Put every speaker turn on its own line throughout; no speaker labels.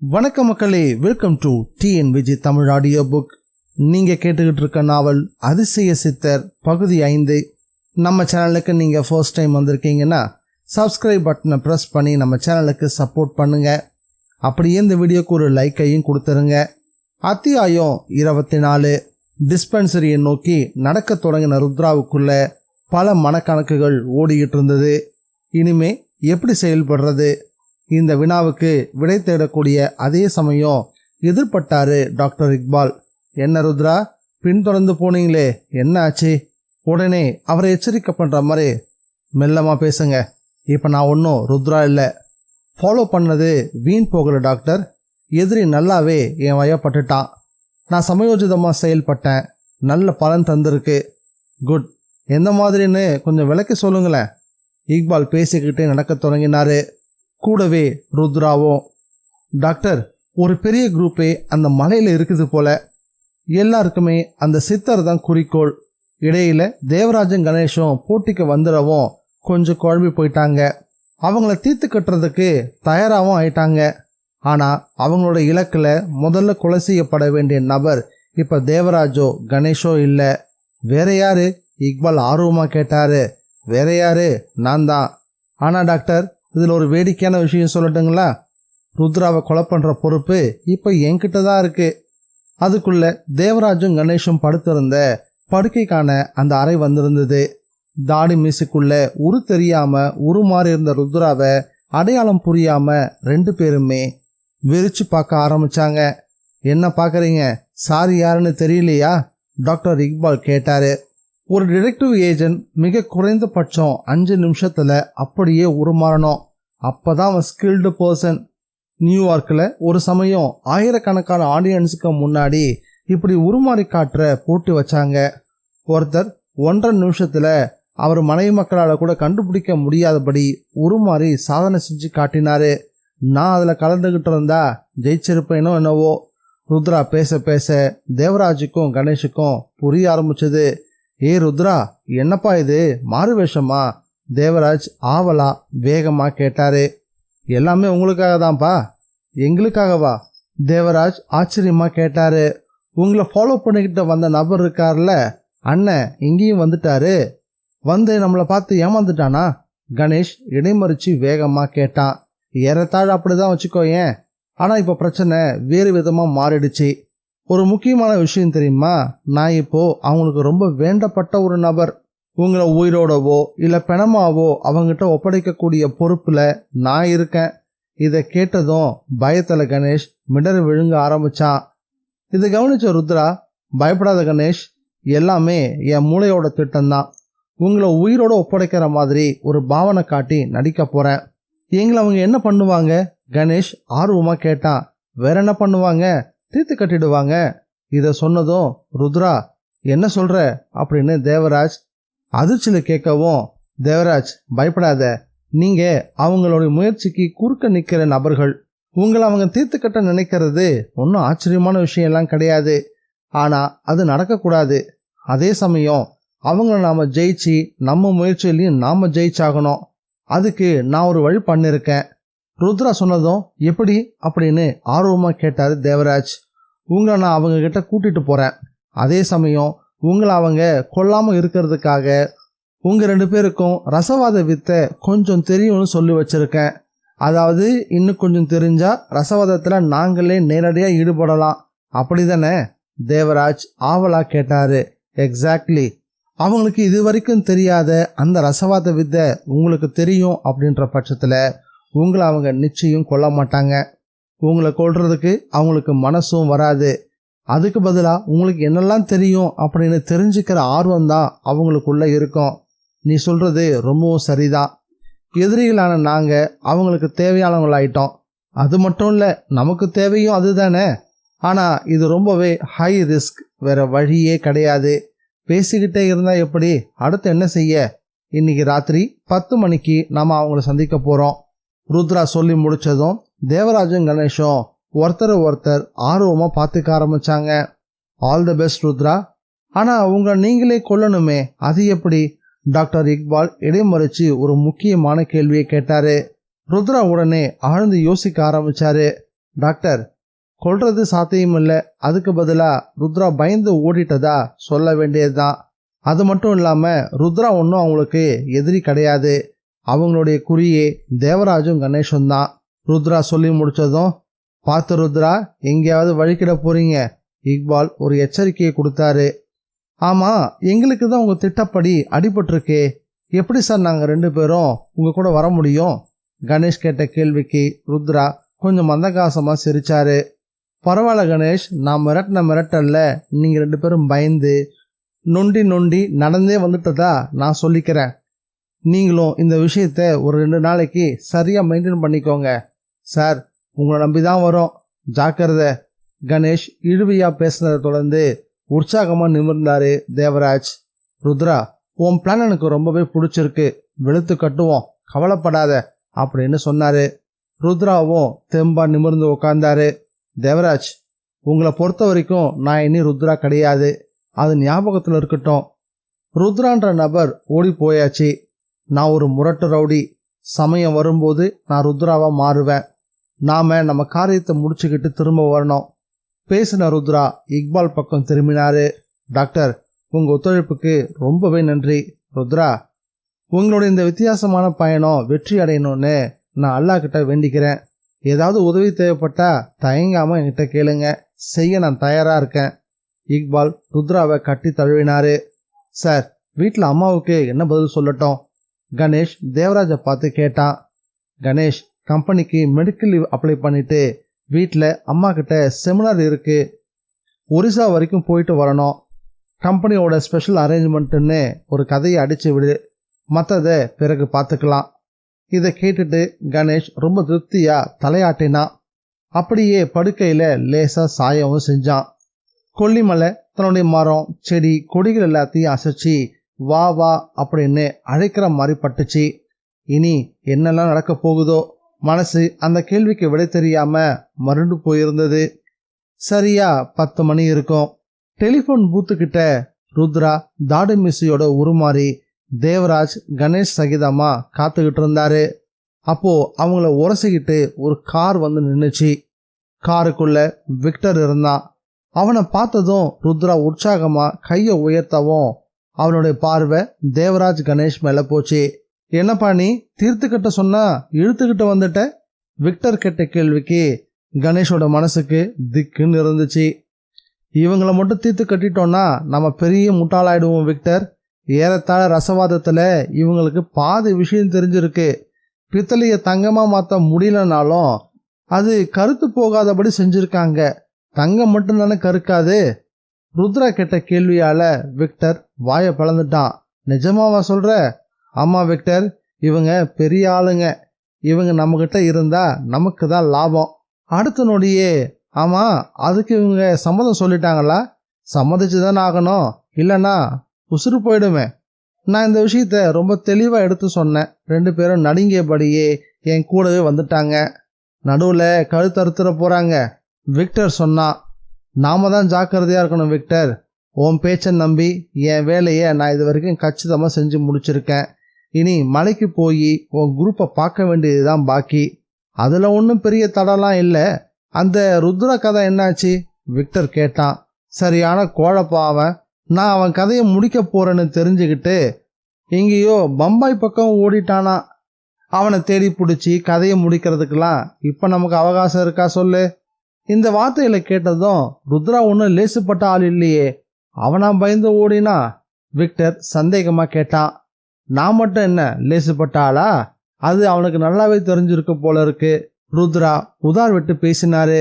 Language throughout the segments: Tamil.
வணக்கம் மக்களே, welcome to TNVG Tamil audio book. நீங்கள் கேட்டுக்கிட்டு இருக்க நாவல் அதிசய சித்தர் பகுதி 5. நம்ம சேனலுக்கு நீங்கள் ஃபர்ஸ்ட் டைம் வந்திருக்கீங்கன்னா சப்ஸ்கிரைப் பட்டனை ப்ரெஸ் பண்ணி நம்ம சேனலுக்கு சப்போர்ட் பண்ணுங்கள். அப்படியே இந்த வீடியோக்கு ஒரு லைக்கையும் கொடுத்துருங்க. அத்தியாயம் 24. டிஸ்பென்சரியை நோக்கி நடக்க தொடங்கின ருத்ராவுக்குள்ள பல மனக்கணக்குகள் ஓடிக்கிட்டு இருந்தது. இனிமே எப்படி செயல்படுறது? இந்த வினாவுக்கு விடை தேடக்கூடிய அதே சமயம் எதிர்பட்டாரு டாக்டர் இக்பால். என்ன ருத்ரா, பின்தொடர்ந்து போனீங்களே, என்ன ஆச்சு? உடனே அவரை எச்சரிக்கை பண்ணுற மாதிரி, மெல்லமாக பேசுங்க, இப்போ நான் ஒன்றும் ருத்ரா இல்லை. ஃபாலோ பண்ணது வீண் போகல டாக்டர். எதிரி நல்லாவே என் வயப்பட்டுட்டான். நான் சமயோஜிதமாக செயல்பட்டேன், நல்ல பலன் தந்திருக்கு. குட். எந்த மாதிரின்னு கொஞ்சம் விளக்கி சொல்லுங்களேன். இக்பால் பேசிக்கிட்டே நடக்க தொடங்கினாரு. கூடவே ருத்ராவும். டாக்டர், ஒரு பெரிய குரூப்பே அந்த மலையில் இருக்குது போல. எல்லாருக்குமே அந்த சித்தர் தான் குறிக்கோள். இடையில தேவராஜன் கணேஷும் போட்டிக்கு வந்துடவும் கொஞ்சம் குழம்பி போயிட்டாங்க. அவங்கள தீர்த்து கட்டுறதுக்கு தயாராகவும் ஆயிட்டாங்க. ஆனால் அவங்களோட இலக்கில் முதல்ல கொலை செய்யப்பட வேண்டிய நபர் இப்போ தேவராஜோ கணேஷோ இல்லை. வேற யாரு? இக்பால் ஆர்வமாக கேட்டாரு. வேற யாரு? நான் தான். ஆனால் டாக்டர், இதில் ஒரு வேடிக்கையான விஷயம் சொல்லட்டுங்களா? ருத்ராவை கொலை பண்ணுற பொறுப்பு இப்போ என்கிட்ட தான் இருக்கு. அதுக்குள்ள தேவராஜும் கணேஷும் படுத்திருந்த படுக்கைக்கான அந்த அறை வந்திருந்தது. தாடி மீசுக்குள்ள உரு தெரியாம உருமாறி இருந்த ருத்ராவை அடையாளம் புரியாம ரெண்டு பேருமே வெறிச்சு பார்க்க ஆரம்பிச்சாங்க. என்ன பார்க்குறீங்க? சாரி யாருன்னு தெரியலையா? டாக்டர் இக்பால் கேட்டாரு. ஒரு டிடெக்டிவ் ஏஜென்ட் மிக குறைந்தபட்சம் 5 நிமிஷத்துல அப்படியே உருமாறணும். அப்பதான் அவன் ஸ்கில்டு பர்சன். நியூயார்க்கில் ஒரு சமயம் ஆயிரக்கணக்கான ஆடியன்ஸுக்கு முன்னாடி இப்படி உருமாறி காட்டுற போட்டி வச்சாங்க. ஒருத்தர் 1.5 நிமிஷத்துல அவர் மனைவி மக்களால் கூட கண்டுபிடிக்க முடியாதபடி உருமாறி சாதனை செஞ்சு காட்டினாரு. நான் அதில் கலந்துகிட்டு இருந்தா ஜெயிச்சிருப்பேனோ என்னவோ. ருத்ரா பேச பேச தேவராஜுக்கும் கணேஷுக்கும் புரிய ஆரம்பிச்சது. ஏ ருத்ரா, என்னப்பா இது, மாறு வேஷமா? தேவராஜ் ஆவலா வேகமா கேட்டாரு. எல்லாமே உங்களுக்காக தான்ப்பா. எங்களுக்காகவா? தேவராஜ் ஆச்சரியமா கேட்டாரு. உங்களை ஃபாலோ பண்ணிக்கிட்டு வந்த நபர் இருக்கார்ல, அண்ணன் இங்கேயும் வந்துட்டாரு. வந்து நம்மளை பார்த்து ஏமாந்துட்டானா? கணேஷ் இடைமறிச்சு வேகமா கேட்டான். ஏறத்தாழ அப்படிதான் வச்சுக்கோயேன். ஆனா இப்ப பிரச்சனை வேறு விதமா மாறிடுச்சு. ஒரு முக்கியமான விஷயம் தெரியுமா? நான் இப்போ அவங்களுக்கு ரொம்ப வேண்டப்பட்ட ஒரு நபர். உங்களை உயிரோடவோ இல்லை பிணமாவோ அவங்ககிட்ட ஒப்படைக்கக்கூடிய பொறுப்புல நான் இருக்கேன். இதை கேட்டதும் பயத்துல கணேஷ் மிடர் விழுங்க ஆரம்பிச்சான். இதை கவனிச்ச ருத்ரா, பயப்படாத கணேஷ், எல்லாமே என் மூளையோட திட்டம்தான். உங்களை உயிரோட ஒப்படைக்கிற மாதிரி ஒரு பாவனை காட்டி நடிக்க போறேன். எங்களை அவங்க என்ன பண்ணுவாங்க? கணேஷ் ஆர்வமா கேட்டான். வேற என்ன பண்ணுவாங்க? தீர்த்து கட்டிடுவாங்க. இதை சொன்னதும் ருத்ரா, என்ன சொல்ற அப்படின்னு தேவராஜ் அதிர்ச்சியில் கேட்கவும், தேவராஜ் பயப்படாத, நீங்க அவங்களோட முயற்சிக்கு குறுக்க நிற்கிற நபர்கள். உங்களை அவங்க தீர்த்து கட்ட நினைக்கிறது ஒன்றும் ஆச்சரியமான விஷயம் எல்லாம் கிடையாது. ஆனா அது நடக்கக்கூடாது. அதே சமயம் அவங்கள நாம ஜெயிச்சு நம்ம முயற்சியிலையும் நாம ஜெயிச்சாகணும். அதுக்கு நான் ஒரு வழி பண்ணிருக்கேன். ருத்ரா சொன்னதும் எப்படி அப்படின்னு ஆர்வமா கேட்டாரு தேவராஜ். உங்களை நான் அவங்க கிட்ட கூட்டிட்டு போறேன். அதே சமயம் உங்களை அவங்க கொல்லாம இருக்கிறதுக்காக உங்க 2 பேருக்கும் ரசவாத வித்தை கொஞ்சம் தெரியும்னு சொல்லி வச்சிருக்கேன். அதாவது இன்னும் கொஞ்சம் தெரிஞ்சா ரசவாதத்துல நாங்களே நேரடியா ஈடுபடலாம். அப்படிதானே? தேவராஜ் ஆவலா கேட்டாரு. எக்ஸாக்ட்லி. அவங்களுக்கு இது வரைக்கும் தெரியாத அந்த ரசவாத வித்தை உங்களுக்கு தெரியும் அப்படின்ற பட்சத்துல உங்களை அவங்க நிச்சயம் கொல்ல மாட்டாங்க. உங்களை கொல்றதுக்கு அவங்களுக்கு மனசும் வராது. அதுக்கு பதிலாக உங்களுக்கு என்னெல்லாம் தெரியும் அப்படின்னு தெரிஞ்சுக்கிற ஆர்வம் தான் அவங்களுக்குள்ள இருக்கும். நீ சொல்றது ரொம்பவும் சரிதான். எதிரிகளான நாங்கள் அவங்களுக்கு தேவையானவங்களாயிட்டோம். அது மட்டும் இல்லை, நமக்கு தேவையும் அதுதானே. ஆனால் இது ரொம்பவே ஹை ரிஸ்க். வேற வழியே கிடையாது. பேசிக்கிட்டே இருந்தா எப்படி? அடுத்து என்ன செய்ய? இன்னைக்கு ராத்திரி 10 மணிக்கு நாம அவங்கள சந்திக்க போறோம். ருத்ரா சொல்லி முடிச்சதும் தேவராஜன் கணேஷும் ஒருத்தர் ஆர்வமா பார்த்துக்க ஆரம்பிச்சாங்க. All the best Rudra. ஆனா உங்களை நீங்களே கொல்லணுமே, அது எப்படி? டாக்டர் இக்பால் இடைமறிச்சு ஒரு முக்கியமான கேள்வியை கேட்டாரு. ருத்ரா உடனே ஆழ்ந்து யோசிக்க ஆரம்பிச்சாரு. டாக்டர், கொல்றது சாத்தியம் இல்லை, அதுக்கு பதிலா ருத்ரா பயந்து ஓடிட்டதா சொல்ல வேண்டியதுதான். அது மட்டும் இல்லாம ருத்ரா ஒன்றும் அவங்களுக்கு எதிரி கிடையாது. அவங்களுடைய குறியே தேவராஜும் கணேஷும் தான். ருத்ரா சொல்லி முடிச்சதும், பார்த்து ருத்ரா, எங்கேயாவது வழிக்கிட போறீங்க, இக்பால் ஒரு எச்சரிக்கையை கொடுத்தாரு. ஆமா, எங்களுக்கு தான் உங்க திட்டப்படி அடிபட்டிருக்கே, எப்படி சார் நாங்கள் 2 பேரும் உங்க கூட வர முடியும்? கணேஷ் கேட்ட கேள்விக்கு ருத்ரா கொஞ்சம் மந்தகாசமா சிரிச்சாரு. பரவாயில்ல கணேஷ், நான் மிரட்டின மிரட்டல்ல நீங்க 2 பேரும் பயந்து நொண்டி நொண்டி நடந்தே வந்துட்டதா நான் சொல்லிக்கிறேன். நீங்களும் இந்த விஷயத்த ஒரு 2 நாளைக்கு சரியா மெயின்டைன் பண்ணிக்கோங்க. சார், உங்களை நம்பிதான் வரோம், ஜாக்கிரதை. கணேஷ் இழுவையா பேசுனதை தொடர்ந்து உற்சாகமா நிமிர்ந்தாரு தேவராஜ். ருத்ரா, உன் பிளான் எனக்கு ரொம்பவே பிடிச்சிருக்கு, வெளுத்து கட்டுவோம், கவலைப்படாத அப்படின்னு சொன்னாரு. ருத்ராவும் தெம்பா நிமிர்ந்து உட்கார்ந்தாரு. தேவராஜ், உங்களை பொறுத்த வரைக்கும் நான் இனி ருத்ரா கிடையாது, அது ஞாபகத்தில் இருக்கட்டும். ருத்ரான்ற நபர் ஓடி போயாச்சு. நான் ஒரு முரட்டு ரவுடி. சமயம் வரும்போது நான் ருத்ராவா மாறுவேன். நாம நம்ம காரியத்தை முடிச்சுக்கிட்டு திரும்ப வரணும். பேசின ருத்ரா இக்பால் பக்கம் திரும்பினாரு. டாக்டர், உங்க ஒத்துழைப்புக்கு ரொம்பவே நன்றி. ருத்ரா, உங்களோட இந்த வித்தியாசமான பயணம் வெற்றி அடையணும்னு நான் அல்லாஹ் கிட்ட வேண்டிக்கிறேன். ஏதாவது உதவி தேவைப்பட்டா தயங்காம என்கிட்ட கேளுங்க, செய்ய நான் தயாரா இருக்கேன். இக்பால் ருத்ராவை கட்டி தழுவினாரு. சார், வீட்டில் அம்மாவுக்கு என்ன பதில் சொல்லட்டும்? கணேஷ் தேவராஜை பார்த்து கேட்டான். கணேஷ், கம்பெனிக்கு மெடிக்கல் லீவ் அப்ளை பண்ணிட்டு வீட்டில் அம்மா கிட்ட செமினார் இருக்கு, ஒரிசா வரைக்கும் போயிட்டு வரணும். கம்பெனியோட ஸ்பெஷல் அரேஞ்ச்மெண்ட்டுன்னு ஒரு கதையை அடிச்சு விடு, மற்றதை பிறகு பார்த்துக்கலாம். இதை கேட்டுட்டு கணேஷ் ரொம்ப திருப்தியா தலையாட்டினான். அப்படியே படுக்கையில் லேசா சாயவும் செஞ்சான். கொல்லிமலை தன்னுடைய மரம் செடி கொடிகள் எல்லாத்தையும் அசைச்சி வா வா அப்படின்னு அழைக்கிற மாதிரி பட்டுச்சு. இனி என்னெல்லாம் நடக்க போகுதோ? மனசு அந்த கேள்விக்கு விடை தெரியாம மருண்டு போயிருந்தது. சரியா 10 மணி இருக்கும். டெலிஃபோன் பூத்துக்கிட்ட ருத்ரா தாடி மிஸ்ஸியோட உருமாறி தேவராஜ் கணேஷ் சகிதமா காத்துக்கிட்டு இருந்தாரு. அப்போ அவங்கள உரசிக்கிட்டு ஒரு கார் வந்து நின்றுச்சு. காருக்குள்ள விக்டர் இருந்தான். அவனை பார்த்ததும் ருத்ரா உற்சாகமா கையை உயர்த்தவும் அவனுடைய பார்வை தேவராஜ் கணேஷ் மேல போச்சு. என்னப்பா நீ, தீர்த்துக்கிட்ட சொன்னா இழுத்துக்கிட்டு வந்துட்ட? விக்டர் கேட்ட கேள்விக்கு கணேஷோட மனசுக்கு திக்குன்னு இருந்துச்சு. இவங்களை மட்டும் தீர்த்து கட்டிட்டோம்னா நம்ம பெரிய முட்டாளாயிடுவோம் விக்டர். ஏறத்தாழ ரசவாதத்துல இவங்களுக்கு பாதி விஷயம் தெரிஞ்சிருக்கு. பித்தளைய தங்கமா மாற்ற முடியலனாலும் அது கருத்து போகாதபடி செஞ்சிருக்காங்க. தங்கம் மட்டும்தானே கருக்காது? ருத்ரா கேட்ட கேள்வியால விக்டர் வாயை பிளந்துட்டான். நிஜமாவா சொல்ற? ஆமா விக்டர், இவங்க பெரிய ஆளுங்க. இவங்க நம்மகிட்ட இருந்தா நமக்கு தான் லாபம். அடுத்த நொடியே, ஆமா, அதுக்கு இவங்க சம்மதம் சொல்லிட்டாங்களா? சம்மதிச்சுதானே ஆகணும், இல்லைன்னா உசுறு போயிடுமே. நான் இந்த விஷயத்த ரொம்ப தெளிவா எடுத்து சொன்னேன். 2 பேரும் நடுங்கியபடியே என் கூடவே வந்துட்டாங்க. நடுவுல கழுத்தறுத்துற போறாங்க, விக்டர் சொன்னான். நாம தான் ஜாக்கிரதையா இருக்கணும் விக்டர். உன் பேச்சை நம்பி என் வேலையை நான் இது வரைக்கும் கச்சிதமா செஞ்சு முடிச்சிருக்கேன். இனி மலைக்கு போய் உன் குரூப்பை பார்க்க வேண்டியதுதான் பாக்கி. அதுல ஒன்றும் பெரிய தடலாம் இல்லை. அந்த ருத்ரா கதை என்னாச்சு? விக்டர் கேட்டான். சரியான கோழப்பாவன். நான் அவன் கதையை முடிக்க போறேன்னு தெரிஞ்சுக்கிட்டு எங்கேயோ பம்பாய் பக்கம் ஓடிட்டானா. அவனை தேடி பிடிச்சி கதையை முடிக்கிறதுக்கெல்லாம் இப்ப நமக்கு அவகாசம் இருக்கா சொல்லு? இந்த வார்த்தையில கேட்டதும் ருத்ரா ஒன்றும் லேசுப்பட்ட ஆள் இல்லையே, அவனா பயந்து ஓடினா? விக்டர் சந்தேகமா கேட்டான். நான் மட்டும் என்ன லேசுப்பட்ட ஆளா? அது அவனுக்கு நல்லாவே தெரிஞ்சிருக்க போல இருக்கு. ருத்ரா உதார் விட்டு பேசினாரு.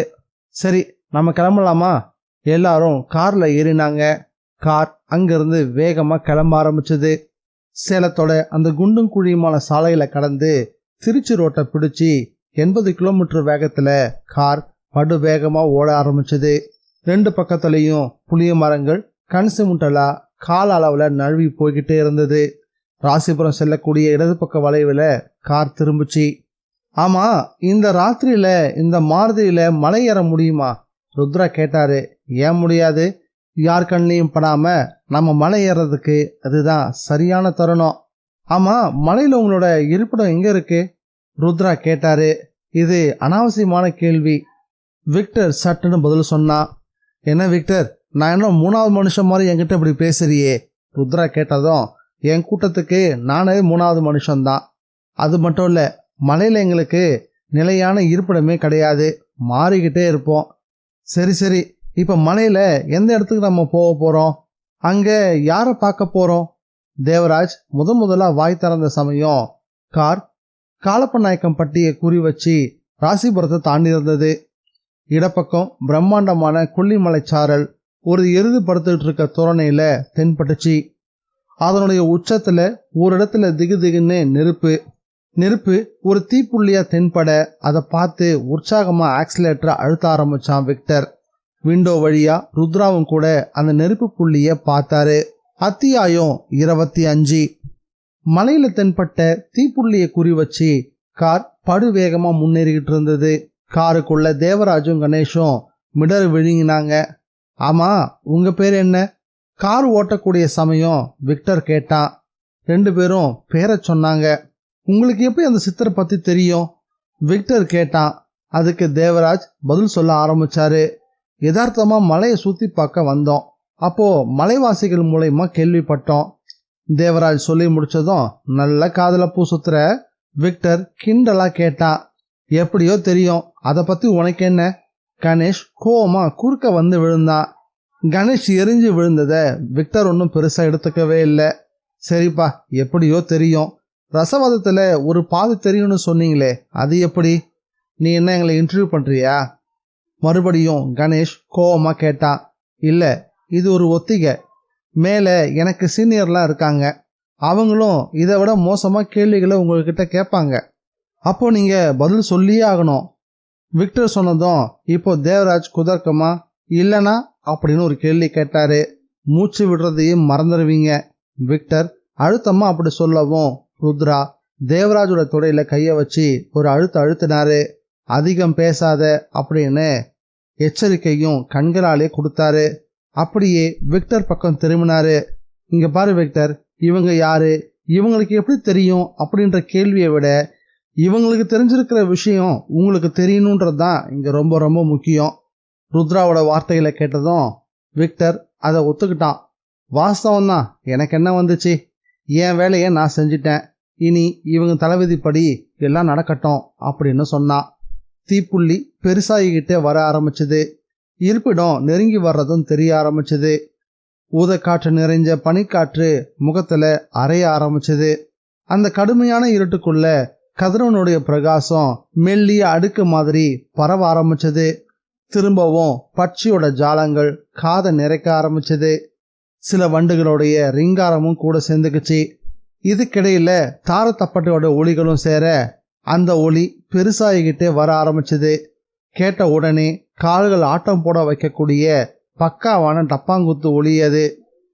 சரி, நம்ம கிளம்பலாமா? எல்லாரும் கார்ல ஏறினாங்க. கார் அங்கிருந்து வேகமா கிளம்ப ஆரம்பிச்சது. சேலத்தோட அந்த குண்டும் குழியுமான சாலையில கடந்து திருச்சி ரோட்டை பிடிச்சி 80 கிலோமீட்டர் வேகத்துல கார் படு வேகமா ஓட ஆரம்பிச்சது. 2 பக்கத்துலயும் புளிய மரங்கள் கண் சிமுட்டலா கால அளவுல நழுவி போய்கிட்டே இருந்தது. ராசிபுரம் செல்லக்கூடிய இடது பக்க வளைவுல கார் திரும்பிச்சு. ஆமா, இந்த ராத்திரியில இந்த மாருதியில மலை ஏற முடியுமா? ருத்ரா கேட்டாரு. ஏன் முடியாது? யார் கண்ணையும் படாம நம்ம மலை ஏறதுக்கு அதுதான் சரியான தருணம். ஆமா, மலையில உங்களோட இருப்பிடம் எங்க இருக்கு? ருத்ரா கேட்டாரு. இது அனாவசியமான கேள்வி. விக்டர் சட்டுன்னு பதில் சொன்னான். என்ன விக்டர், நான் என்ன 3வது மனுஷன் மாதிரி என்கிட்ட இப்படி பேசுறியே? ருத்ரா கேட்டதும், என் கூட்டத்துக்கு நானே 3வது மனுஷன்தான். அது மட்டும் இல்லை, மலையில் எங்களுக்கு நிலையான இருப்பிடமே கிடையாது, மாறிக்கிட்டே இருப்போம். சரி சரி, இப்போ மலையில் எந்த இடத்துக்கு நம்ம போக போகிறோம்? அங்கே யாரை பார்க்க போகிறோம்? தேவராஜ் முதலாக வாய் திறந்த சமயம் கார் காலப்பநாயக்கம் பட்டியை குறி வச்சு ராசிபுரத்தை தாண்டி இருந்தது. இடப்பக்கம் பிரம்மாண்டமான கொல்லிமலைச்சாரல் ஒரு எருது படுத்துக்கிட்டு இருக்க தோரணையில் தென்பட்டுச்சு. அதனுடைய உச்சத்தில் ஒரு இடத்துல திகு திகுன்னு நெருப்பு ஒரு தீப்புள்ளியா தென்பட அதை பார்த்து உற்சாகமாக ஆக்சிலேட்டரை அழுத்த ஆரம்பிச்சான் விக்டர். விண்டோ வழியா ருத்ராவும் கூட அந்த நெருப்பு புள்ளிய பார்த்தாரு. அத்தியாயம் 25. மலையில தென்பட்ட தீப்புள்ளியை குறி வச்சு கார் படுவேகமா முன்னேறிக்கிட்டு இருந்தது. காருக்குள்ள தேவராஜும் கணேஷும் மிடர் விழுங்கினாங்க. ஆமா, உங்க பேர் என்ன? கார் ஓட்டக்கூடிய சமயம் விக்டர் கேட்டான். 2 பேரும் பேரை சொன்னாங்க. உங்களுக்கு எப்படி அந்த சித்தரை பத்தி தெரியும்? விக்டர் கேட்டான். அதுக்கு தேவராஜ் பதில் சொல்ல ஆரம்பிச்சாரு. யதார்த்தமா மலையை சுத்தி பார்க்க வந்தோம். அப்போ மலைவாசிகள் மூலயமா கேள்விப்பட்டோம். தேவராஜ் சொல்லி முடிச்சதும், நல்ல காதல பூ சுத்துற? விக்டர் கிண்டலா கேட்டான். எப்படியோ தெரியும், அதை பத்தி உனக்கு என்ன? கணேஷ் கோவமா குறுக்க வந்து விழுந்தான். கணேஷ் எரிஞ்சு விழுந்தத விக்டர் ஒன்றும் பெருசா எடுத்துக்கவே இல்லை. சரிப்பா, எப்படியோ தெரியும். ரசவாதத்துல ஒரு பாதி தெரியும்னு சொன்னீங்களே, அது எப்படி? நீ என்ன எங்களை இன்டர்வியூ பண்றியா? மறுபடியும் கணேஷ் கோவமா கேட்டான். இல்ல, இது ஒரு ஒத்திகை. மேலே எனக்கு சீனியர்லாம் இருக்காங்க, அவங்களும் இதை விட மோசமாக கேள்விகளை உங்கள்கிட்ட கேட்பாங்க. அப்போ நீங்கள் பதில் சொல்லியே ஆகணும். விக்டர் சொன்னதும் இப்போ தேவராஜ் குதர்க்கமா இல்லைனா அப்படின்னு ஒரு கேள்வி கேட்டாரு. மூச்சு விடுறதையும் மறந்துடுவீங்க. விக்டர் அழுத்தமாக அப்படி சொல்லவும் ருத்ரா தேவராஜோட தொடையில கையை வச்சு ஒரு அழுத்தினாரு. அதிகம் பேசாத அப்படின்னு எச்சரிக்கையும் கண்களாலே கொடுத்தாரு. அப்படியே விக்டர் பக்கம் திரும்பினாரு. இங்க பாரு விக்டர், இவங்க யாரு, இவங்களுக்கு எப்படி தெரியும் அப்படின்ற கேள்வியை விட இவங்களுக்கு தெரிஞ்சிருக்கிற விஷயம் உங்களுக்கு தெரியணுன்றது தான் இங்க ரொம்ப ரொம்ப முக்கியம். ருத்ராவோட வார்த்தைகளை கேட்டதும் விக்டர் அதை ஒத்துக்கிட்டான். வாஸ்தவம் தான், எனக்கு என்ன வந்துச்சு, என் வேலையை நான் செஞ்சிட்டேன், இனி இவங்க தலைவிதிப்படி எல்லாம் நடக்கட்டும் அப்படின்னு சொன்னான். தீப்புள்ளி பெருசாகிக்கிட்டே வர ஆரம்பிச்சது. இருப்பிடம் நெருங்கி வர்றதும் தெரிய ஆரம்பிச்சது. ஊதக்காற்று நிறைஞ்ச பனிக்காற்று முகத்துல அறைய ஆரம்பிச்சது. அந்த கடுமையான இருட்டுக்குள்ள கதிரவனுடைய பிரகாசம் மெல்லிய அடுக்கு மாதிரி பரவ ஆரம்பிச்சது. திரும்பவும் பட்சியோட ஜாலங்கள் காதை நிறைக்க ஆரம்பிச்சது. சில வண்டுகளுடைய ரிங்காரமும் கூட சேர்ந்துக்குச்சு. இதுக்கிடையில தாரத்தப்பட்டோட ஒளிகளும் சேர அந்த ஒளி பெருசாகிக்கிட்டே வர ஆரம்பிச்சது. கேட்ட உடனே கால்கள் ஆட்டம் போட வைக்கக்கூடிய பக்காவான டப்பாங்குத்து ஒளியது.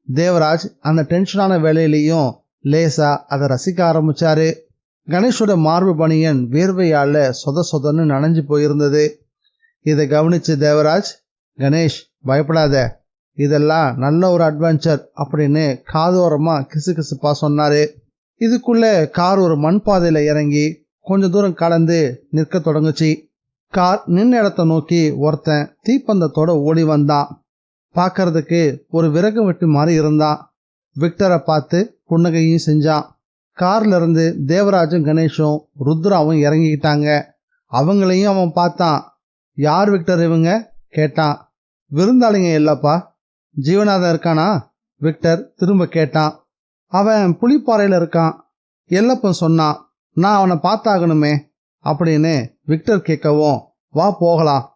தேவராஜ் அந்த டென்ஷனான வேலையிலையும் லேசா அதை ரசிக்க ஆரம்பிச்சாரு. கணேஷோட மார்பு பனியன் வேர்வையால சொதன்னு நனைஞ்சு போயிருந்தது. இதை கவனிச்சு தேவராஜ், கணேஷ் பயப்படாத, இதெல்லாம் நல்ல ஒரு அட்வென்ச்சர் அப்படின்னு காதோரமா கிசுகிசுப்பா சொன்னாரு. இதுக்குள்ள கார் ஒரு மண் பாதையில இறங்கி கொஞ்ச தூரம் கடந்து நிற்க தொடங்குச்சு. கார் நின்ன இடத்த நோக்கி ஒருத்தன் தீப்பந்தத்தோட ஓடி வந்தான். பார்க்கறதுக்கு ஒரு விறகு வெட்டி மாதிரி இருந்தான். விக்டரை பார்த்து புன்னகையும் செஞ்சான். கார்ல இருந்து தேவராஜும் கணேஷும் ருத்ராவும் இறங்கிக்கிட்டாங்க. அவங்களையும் அவன் பார்த்தான். யார் விக்டர் இவங்க கேட்டான். விருந்தாளிங்க இல்லப்பா. ஜீவநாதன் இருக்கானா? விக்டர் திரும்ப கேட்டான். அவன் புலிப்பாறையில் இருக்கான், எல்லப்பன் சொன்னான். நான் அவனை பார்த்தாகணுமே அப்படின்னு விக்டர் கேட்கவும், வா போகலாம்.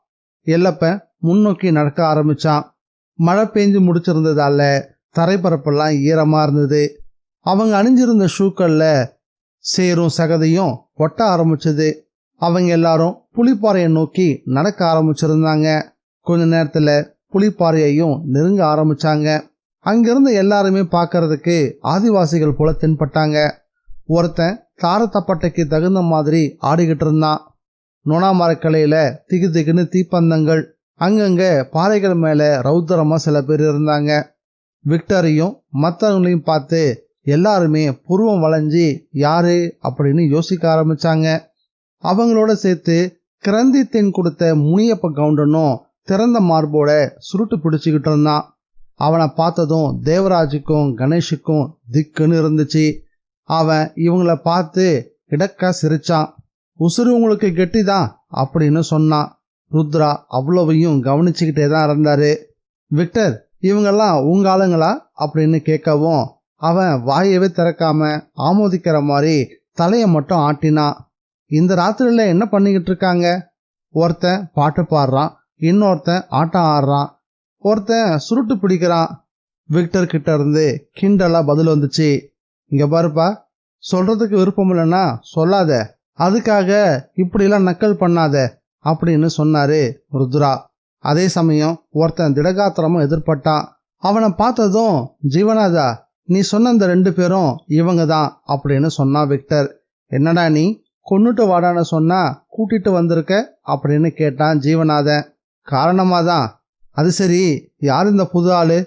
எல்லப்பன் முன்னோக்கி நடக்க ஆரம்பிச்சான். மழை பெஞ்சு முடிச்சிருந்ததால தரைப்பரப்பெல்லாம் ஈரமா இருந்தது. அவங்க அணிஞ்சிருந்த ஷூக்கள்ல சேரும் சகதியும் ஒட்ட ஆரம்பிச்சது. அவங்க எல்லாரும் புலிப்பாறையை நோக்கி நடக்க ஆரம்பிச்சிருந்தாங்க. கொஞ்ச நேரத்துல புலிப்பாறையையும் நெருங்க ஆரம்பிச்சாங்க. அங்கிருந்த எல்லாருமே பார்க்கறதுக்கு ஆதிவாசிகள் போல தென்பட்டாங்க. ஒருத்தன் தாரத்தப்பட்டைக்கு தகுந்த மாதிரி ஆடிக்கிட்டு இருந்தான். நொணா மரக்கலையில திகு திகுன்னு தீப்பந்தங்கள், அங்கங்க பாறைகள் மேல ரௌத்தரமா சில பேர் இருந்தாங்க. விக்டரையும் மற்றவங்களையும் பார்த்து எல்லாருமே புருவம் வளைஞ்சி யாரு அப்படின்னு யோசிக்க ஆரம்பிச்சாங்க. அவங்களோட சேர்த்து கிரந்தி தென் கொடுத்த முனியப்ப கவுண்டனும் திறந்த மார்போட சுருட்டு பிடிச்சுக்கிட்டு இருந்தான். அவனை பார்த்ததும் தேவராஜுக்கும் கணேஷுக்கும் திக்குன்னு இருந்துச்சு. அவன் இவங்கள பார்த்து இடக்கா சிரிச்சான். உசுறு உங்களுக்கு கெட்டிதான் அப்படின்னு சொன்னான். ருத்ரா அவ்வளவையும் கவனிச்சுக்கிட்டே தான் இருந்தாரு. விக்டர், இவங்கெல்லாம் உங்க ஆளுங்களா அப்படின்னு கேட்கவும் அவன் வாயவே திறக்காம ஆமோதிக்கிற மாதிரி தலையை மட்டும் ஆட்டினான். இந்த ராத்திரியில என்ன பண்ணிக்கிட்டு இருக்காங்க? ஒருத்தன் பாட்டு பாடுறான், இன்னொருத்தன் ஆட்டம் ஆடுறான், ஒருத்தன் சுருட்டு பிடிக்கிறான். விக்டர் கிட்ட இருந்து கிண்டலா பதில் வந்துச்சு. இங்க பாருப்பா, சொல்றதுக்கு விருப்பம் இல்லைன்னா சொல்லாத, அதுக்காக இப்படிலாம் நக்கல் பண்ணாத அப்படின்னு சொன்னாரு ருத்ரா. அதே சமயம் ஒருத்தன் திடகாத்திரமும் எதிர்பட்டான். அவனை பார்த்ததும், ஜீவனாதா, நீ சொன்ன இந்த 2 பேரும் இவங்க தான் அப்படின்னு சொன்னான் விக்டர். என்னடா நீ கொன்னுட்டு வாடான்னு சொன்னா கூட்டிட்டு வந்திருக்க அப்படின்னு கேட்டான் ஜீவநாதன். காரணமாதான். அது சரி, யார் இந்த புது ஆளு?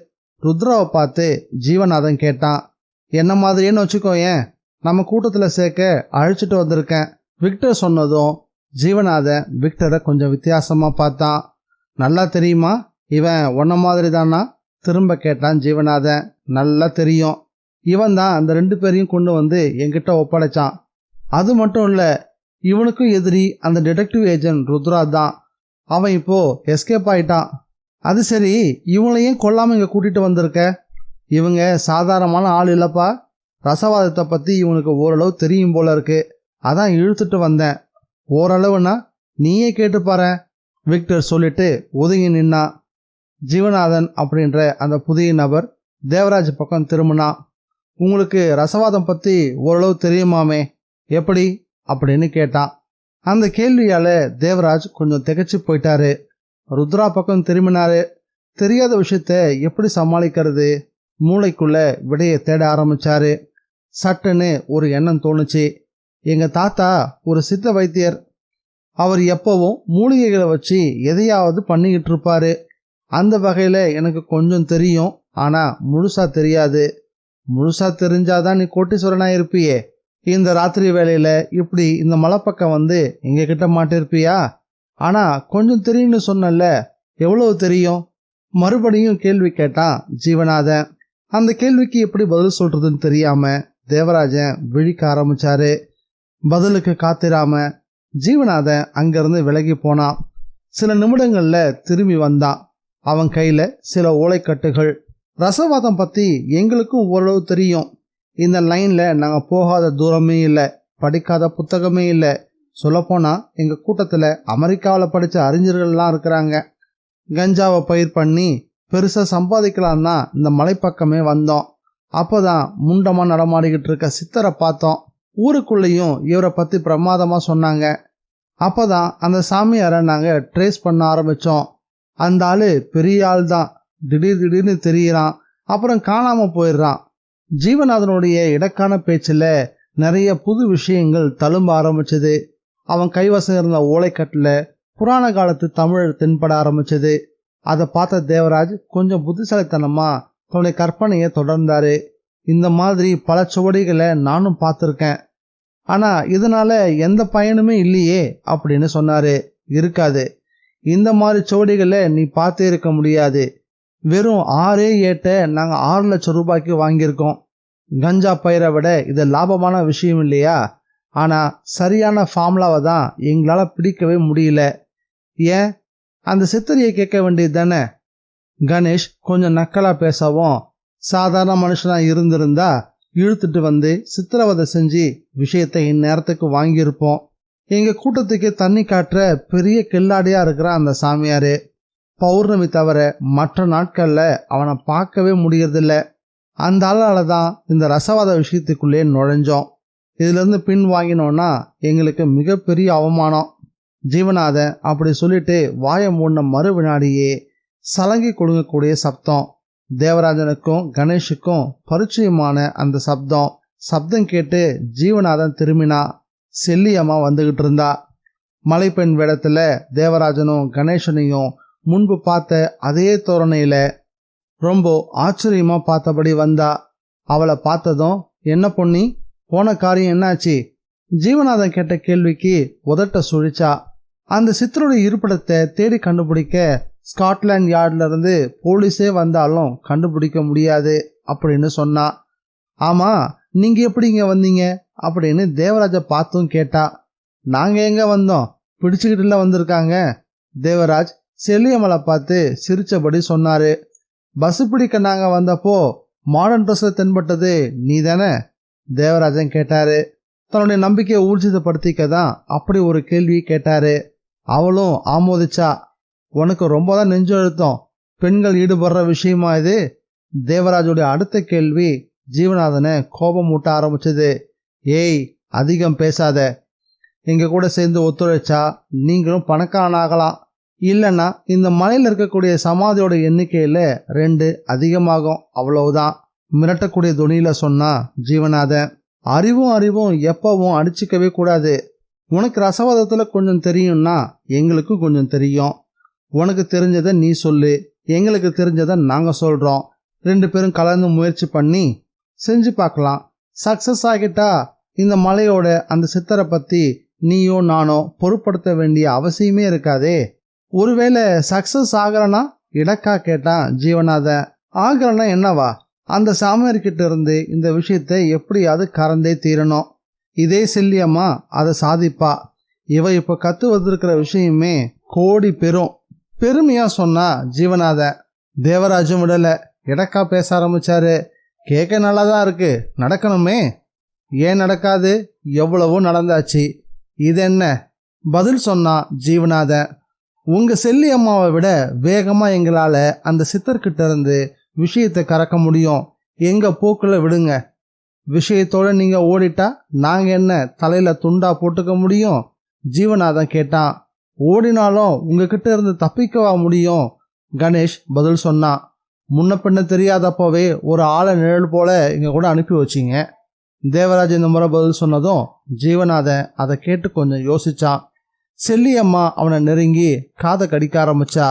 ருத்ராவை பார்த்து ஜீவநாதன் கேட்டான். என்ன மாதிரியேன்னு வச்சுக்கோயேன், நம்ம கூட்டத்தில் சேர்க்க அழைச்சிட்டு வந்திருக்கேன். விக்டர் சொன்னதும் ஜீவநாதன் விக்டரை கொஞ்சம் வித்தியாசமா பார்த்தான். நல்லா தெரியுமா இவன் உன்ன மாதிரி தானா? திரும்ப கேட்டான் ஜீவநாதன். நல்லா தெரியும். இவன் தான் அந்த 2 பேரையும் கொண்டு வந்து என்கிட்ட ஒப்படைச்சான். அது மட்டும் இல்ல, இவனுக்கும் எதிரி அந்த டிடெக்டிவ் ஏஜென்ட் ருத்ரா தான். அவன் இப்போ எஸ்கேப் ஆயிட்டான். அது சரி, இவங்களையும் கொல்லாம இங்க கூட்டிட்டு வந்திருக்க? இவங்க சாதாரணமான ஆள் இல்லப்பா. ரசவாதத்தை பத்தி இவனுக்கு ஓரளவு தெரியும் போல இருக்கு. அதான் இழுத்துட்டு வந்தேன். ஓரளவுனா நீயே கேட்டு பாரு, விக்டர் சொல்லிட்டு ஒதுங்கி நின்னா. ஜீவநாதன் அப்படின்ற அந்த புதிய நபர் தேவராஜ் பக்கம் திரும்பினா. உங்களுக்கு ரசவாதம் பத்தி ஓரளவு தெரியுமாமே, எப்படி அப்படின்னு கேட்டான். அந்த கேள்வியால தேவராஜ் கொஞ்சம் திகைச்சு போயிட்டாரு. ருத்ரா பக்கம் திரும்பினாரு. தெரியாத விஷயத்த எப்படி சமாளிக்கிறது? மூளைக்குள்ள விடையை தேட ஆரம்பிச்சாரு. சட்டுன்னு ஒரு எண்ணம் தோணுச்சு. எங்க தாத்தா ஒரு சித்த வைத்தியர். அவர் எப்பவும் மூலிகைகளை வச்சு எதையாவது பண்ணிக்கிட்டு இருப்பாரு. அந்த வகையில எனக்கு கொஞ்சம் தெரியும், ஆனா முழுசா தெரியாது. முழுசா தெரிஞ்சாதான் நீ கோட்டீஸ்வரனா இருப்பியே. இந்த ராத்திரி வேளையில இப்படி இந்த மலைப்பக்கம் வந்து எங்க கிட்ட மாட்டிருப்பியா? ஆனா கொஞ்சம் தெரியும்னு சொன்னல, எவ்வளவு தெரியும்? மறுபடியும் கேள்வி கேட்டான் ஜீவநாதன். அந்த கேள்விக்கு எப்படி பதில் சொல்றதுன்னு தெரியாம தேவராஜன் விழிக்க ஆரம்பிச்சாரு. பதிலுக்கு காத்திராம ஜீவநாதன் அங்கிருந்து விலகி போனான். சில நிமிடங்கள்ல திரும்பி வந்தான். அவன் கையில சில ஓலைக்கட்டுகள். ரசவாதம் பத்தி எங்களுக்கும் ஓரளவு தெரியும். இந்த லைன்ல நாங்க போகாத தூரமே இல்லை, படிக்காத புத்தகமே இல்லை. சொல்லப்போனா எங்க கூட்டத்துல அமெரிக்காவில் படிச்ச அறிஞர்கள்லாம் இருக்கிறாங்க. கஞ்சாவை பயிர் பண்ணி பெருசா சம்பாதிக்கலாம் தான் இந்த மலைப்பக்கமே வந்தோம். அப்போதான் முண்டமா நடமாடிக்கிட்டு இருக்க சித்தரை பார்த்தோம். ஊருக்குள்ளேயும் இவரை பத்தி பிரமாதமா சொன்னாங்க. அப்பதான் அந்த சாமியாரை நாங்க ட்ரேஸ் பண்ண ஆரம்பிச்சோம். அந்த ஆளு பெரிய ஆள் தான். திடீர்னு தெரியறான், அப்புறம் காணாம போயிடுறான். ஜீவநாதனுடைய இடக்கான பேச்சுல நிறைய புது விஷயங்கள் தழும்ப ஆரம்பிச்சது. அவன் கைவசம் இருந்த ஓலைக்கட்டுல புராண காலத்து தமிழ் தென்பட ஆரம்பிச்சது. அதை பார்த்த தேவராஜ் கொஞ்சம் புத்திசாலித்தனமா தன்னுடைய கற்பனையை தொடர்ந்தாரு. இந்த மாதிரி பல சுவடிகளை நானும் பார்த்துருக்கேன், ஆனா இதனால எந்த பயனுமே இல்லையே அப்படின்னு சொன்னாரு. இருக்காது, இந்த மாதிரி சுவடிகளை நீ பார்த்தே இருக்க முடியாது. வெறும் 6 ஏட்டை நாங்க 6 லட்சம் ரூபாய்க்கு வாங்கியிருக்கோம். கஞ்சா பயிரை விட இது லாபமான விஷயம் இல்லையா? ஆனா சரியான ஃபார்முலாவை தான் எங்களால பிடிக்கவே முடியல. ஏன், அந்த சித்தரியை கேட்க வேண்டியது தானே? கணேஷ் கொஞ்சம் நக்கலா பேசவும், சாதாரண மனுஷனா இருந்திருந்தா இழுத்துட்டு வந்து சித்திரவதை செஞ்சு விஷயத்தை இந்நேரத்துக்கு வாங்கியிருப்போம். எங்க கூட்டத்துக்கு தண்ணி காட்டுற பெரிய கில்லாடியா இருக்கிற அந்த சாமியாரு. பௌர்ணமி தவிர மற்ற நாட்கள்ல அவனை பார்க்கவே முடியறதில்ல. அந்த ஆளால தான் இந்த ரசவாத விஷயத்துக்குள்ளே நுழைஞ்சோம். இதுல இருந்து பின் வாங்கினோம்னா எங்களுக்கு மிகப்பெரிய அவமானம். ஜீவநாதன் அப்படி சொல்லிட்டு வாயை மூடின மறு வினாடியே சலங்கி கொடுங்கக்கூடிய சப்தம். தேவராஜனுக்கும் கணேஷுக்கும் பரிச்சயமான அந்த சப்தம் கேட்டு ஜீவநாதன் திரும்பினா. செல்லியம்மா வந்துகிட்டு இருந்தா. மலைப்பெண் வேடத்துல தேவராஜனும் கணேசனையும் முன்பு பார்த்த அதே தோரணையில ரொம்ப ஆச்சரியமா பார்த்தபடி வந்தா. அவளை பார்த்ததும், என்ன பொண்ணி, போன காரியம் என்னாச்சு? ஜீவநாதன் கேட்ட கேள்விக்கு உதட்ட சுழிச்சா. அந்த சித்தருடைய இருப்பிடத்தை தேடி கண்டுபிடிக்க ஸ்காட்லாந்து யார்ட்ல இருந்து போலீஸே வந்தாலும் கண்டுபிடிக்க முடியாது அப்படின்னு சொன்னா. ஆமா, நீங்க எப்படி இங்க வந்தீங்க அப்படின்னு தேவராஜ பார்த்தும் கேட்டா. நாங்க எங்க வந்தோம், பிடிச்சுக்கிட்டுல வந்திருக்காங்க. தேவராஜ் செல்லியம்மளை பார்த்து சிரிச்சபடி சொன்னாரு. பஸ் பிடிக்க நாங்க வந்தப்போ மாடர்ன் ட்ரெஸ்ல தென்பட்டது நீ தானே? தேவராஜன் கேட்டாரு. தன்னுடைய நம்பிக்கையை ஊர்ஜிதப்படுத்திக்க தான் அப்படி ஒரு கேள்வி கேட்டாரு. அவளும் ஆமோதிச்சா. உனக்கு ரொம்ப தான் நெஞ்சு அழுத்தம், பெண்கள் ஈடுபடுற விஷயமா இது? தேவராஜுடைய அடுத்த கேள்வி ஜீவநாதனை கோபம் மூட்ட ஆரம்பிச்சது. ஏய், அதிகம் பேசாத. எங்க கூட சேர்ந்து ஒத்துழைச்சா நீங்களும் பணக்காரனாகலாம். இல்லைன்னா இந்த மலையில் இருக்கக்கூடிய சமாதியோட எண்ணிக்கையில 2 அதிகமாகும், அவ்வளவுதான். மிரட்டக்கூடிய துணியில சொன்னா ஜீவநாதன். அறிவும் எப்பவும் அடிச்சுக்கவே கூடாது. உனக்கு ரசவாதத்துல கொஞ்சம் தெரியும்னா எங்களுக்கு கொஞ்சம் தெரியும். உனக்கு தெரிஞ்சதை நீ சொல்லு, எங்களுக்கு தெரிஞ்சதை நாங்க சொல்றோம். 2 பேரும் கலந்து முயற்சி பண்ணி செஞ்சு பார்க்கலாம். சக்சஸ் ஆகிட்டா இந்த மலையோட அந்த சித்தரை பத்தி நீயோ நானோ பொருட்படுத்த வேண்டிய அவசியமே இருக்காதே. ஒருவேளை சக்சஸ் ஆகலனா? இடக்கா கேட்டான் ஜீவநாதன். ஆகலனா என்னவா? அந்த சாமியார்கிட்ட இருந்து இந்த விஷயத்தை எப்படியாவது கறந்தே தீரணும். இதே செல்லியம்மா அதை சாதிப்பா. இவ இப்ப கத்து வந்திருக்கிற விஷயமே கோடி பெருமையா சொன்னா ஜீவநாதன். தேவராஜும் விடல, இடக்கா பேச ஆரம்பிச்சாரு. கேட்க நல்லாதான் இருக்கு, நடக்கணுமே. ஏன் நடக்காது? எவ்வளவோ நடந்தாச்சு, இது என்ன? பதில் சொன்னா ஜீவநாதன். உங்க செல்லியம்மாவை விட வேகமா எங்களால அந்த சித்தர்கிட்ட இருந்து விஷயத்தை கறக்க முடியும். எங்க போக்குல விடுங்க. விஷயத்தோட நீங்க ஓடிட்டா நாங்க என்ன தலையில துண்டா போட்டுக்க முடியும்? ஜீவநாதன் கேட்டான். ஓடினாலும் உங்ககிட்ட இருந்து தப்பிக்கவா முடியும்? கணேஷ் பதில் சொன்னான். முன்ன பின்ன தெரியாதப்பவே ஒரு ஆளை நிழல் போல இங்க கூட அனுப்பி வச்சிங்க. தேவராஜ் இந்த முறை பதில் சொன்னதும் ஜீவநாதன் அதை கேட்டு கொஞ்சம் யோசிச்சான். செல்லியம்மா அவனை நெருங்கி காதை கடிக்க ஆரம்பிச்சா.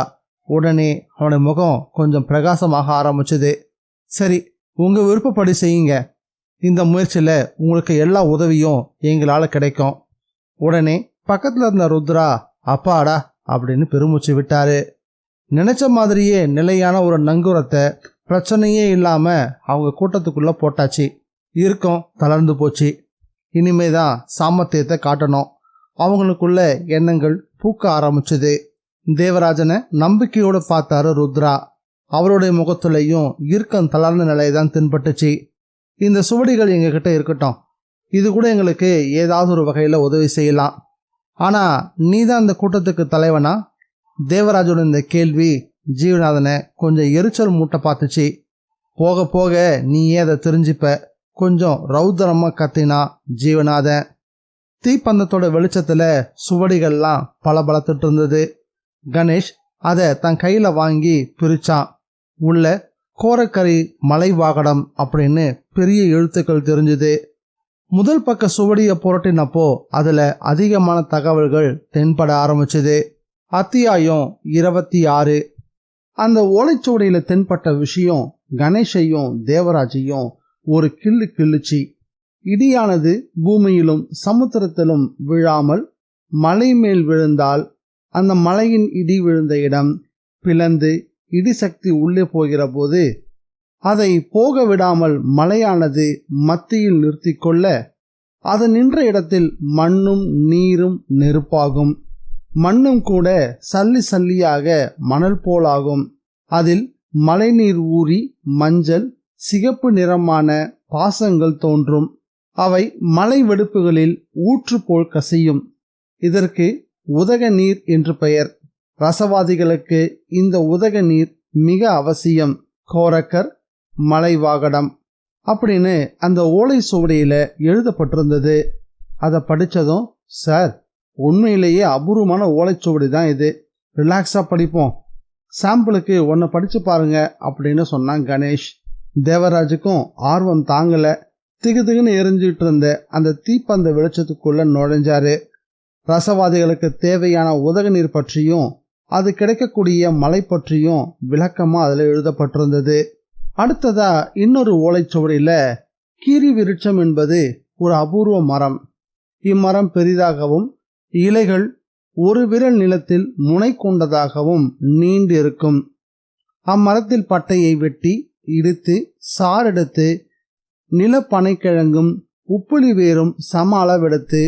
உடனே அவனுடைய முகம் கொஞ்சம் பிரகாசமாக ஆரம்பிச்சது. சரி, உங்க விருப்பப்படி செய்யுங்க. இந்த முயற்சியில உங்களுக்கு எல்லா உதவியும் எங்களால கிடைக்கும். உடனே பக்கத்துல இருந்த ருத்ரா அப்பாடா அப்படின்னு பெருமூச்சு விட்டாரு. நினைச்ச மாதிரியே நிலையான ஒரு நங்கூரத்தை பிரச்சனையே இல்லாம அவங்க கூட்டத்துக்குள்ள போட்டாச்சு. இறுக்கம் தளர்ந்து போச்சு. இனிமேதான் சாமர்த்தியத்தை காட்டணும். அவங்களுக்குள்ள எண்ணங்கள் பூக்க ஆரம்பிச்சது. தேவராஜனை நம்பிக்கையோடு பார்த்தாரு ருத்ரா. அவருடைய முகத்துலையும் இறுக்கம் தளர்ந்த நிலைதான் தென்பட்டுச்சு. இந்த சுவடிகள் எங்ககிட்ட இருக்கட்டும், இது கூட எங்களுக்கு ஏதாவது ஒரு வகையில உதவி செய்யலாம். ஆனா நீதான் இந்த கூட்டத்துக்கு தலைவனா? தேவராஜோட இந்த கேள்வி ஜீவநாதனை கொஞ்சம் எரிச்சல் மூட்டை பார்த்துச்சு. போக போக நீயே அதை தெரிஞ்சுப்ப, கொஞ்சம் ரௌதரமா கத்தினா ஜீவநாதன். தீப்பந்தத்தோட வெளிச்சத்துல சுவடிகள்லாம் பளபளத்துட்டு இருந்தது. கணேஷ் அதை தன் கையில வாங்கி பிரிச்சான். உள்ள கோரக்கரி மலைவாகடம் அப்படின்னு பெரிய எழுத்துக்கள் தெரிஞ்சுது. முதல் பக்க சுவடியை புரட்டினப்போ அதுல அதிகமான தகவல்கள் தென்பட ஆரம்பிச்சது. அத்தியாயம் 26. அந்த ஓலைச்சுவடியில தென்பட்ட விஷயம் கணேஷையும் தேவராஜையும் ஒரு கிள்ளு கிள்ளுச்சு. இடியானது பூமியிலும் சமுத்திரத்திலும் விழாமல் மலை மேல் விழுந்தால் அந்த மலையின் இடி விழுந்த இடம் பிளந்து இடிசக்தி உள்ளே போகிற போது அதை போக விடாமல் மலையானது மத்தியில் நிறுத்தி கொள்ள அது நின்ற இடத்தில் மண்ணும் நீரும் நெருப்பாகும். மண்ணும் கூட சல்லி சல்லியாக மணல் போலாகும். அதில் மழைநீர் ஊறி மஞ்சள் சிகப்பு நிறமான பாசங்கள் தோன்றும். அவை மலை வெடிப்புகளில் ஊற்று போல் கசியும். இதற்கு உதக நீர் என்று பெயர். ரசவாதிகளுக்கு இந்த உதக நீர் மிக அவசியம். கோரக்கர் மலைவாகடம் அப்படின்னு அந்த ஓலை சுவடியில எழுதப்பட்டிருந்தது. அதை படிச்சதும், சார், உண்மையிலேயே அபூர்வமான ஓலைச்சுவடி தான் இது, ரிலாக்ஸா படிப்போம், சாம்பிளுக்கு ஒன்றை படிச்சு பாருங்க அப்படின்னு சொன்னான் கணேஷ். தேவராஜுக்கும் ஆர்வம் தாங்கல. திகுதிகுன்னு எரிஞ்சிட்டு இருந்த அந்த தீப்பந்த வெளிச்சத்துக்குள்ள நுழைஞ்சாரு. ரசவாதிகளுக்கு தேவையான உதக நீர் பற்றியும் அது கிடைக்கக்கூடிய மலை பற்றியும் விளக்கமா அதுல எழுதப்பட்டிருந்தது. அடுத்ததா இன்னொரு ஓலைச்சுவடியில கீரி விருட்சம் என்பது ஒரு அபூர்வ மரம். இம்மரம் பெரிதாகவும் இலைகள் ஒரு விரல் நிலத்தில் முனை கொண்டதாகவும் நீண்டு இருக்கும். அம்மரத்தில் பட்டையை வெட்டி இடித்து சாரெடுத்து நிலப்பனைக்கிழங்கும் உப்புளி வேரும் சம அளவெடுத்து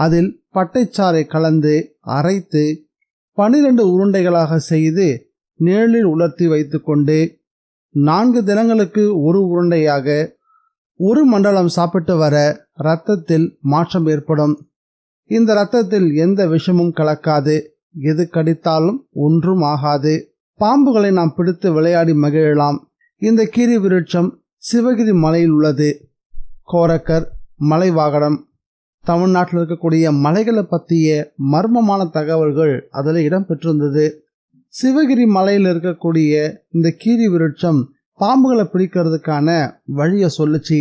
அதில் பட்டைச்சாறை கலந்து அரைத்து 12 உருண்டைகளாக செய்து நிழலில் உலர்த்தி வைத்துக்கொண்டு 4 தினங்களுக்கு ஒரு உருண்டையாக 1 மண்டலம் சாப்பிட்டு வர இரத்தத்தில் மாற்றம் ஏற்படும். இந்த இரத்தத்தில் எந்த விஷமும் கலக்காது. எது கடித்தாலும் ஒன்றும் ஆகாது. பாம்புகளை நாம் பிடித்து விளையாடி மகிழலாம். இந்த கீரி விருட்சம் சிவகிரி மலையில் உள்ளது. கோரக்கர் மலைவாகனம். தமிழ்நாட்டில் இருக்கக்கூடிய மலைகளை பற்றிய மர்மமான தகவல்கள் அதில் இடம்பெற்றிருந்தது. சிவகிரி மலையில் இருக்கக்கூடிய இந்த கீரி விருட்சம் பாம்புகளை பிடிக்கிறதுக்கான வழியை சொல்லுச்சு.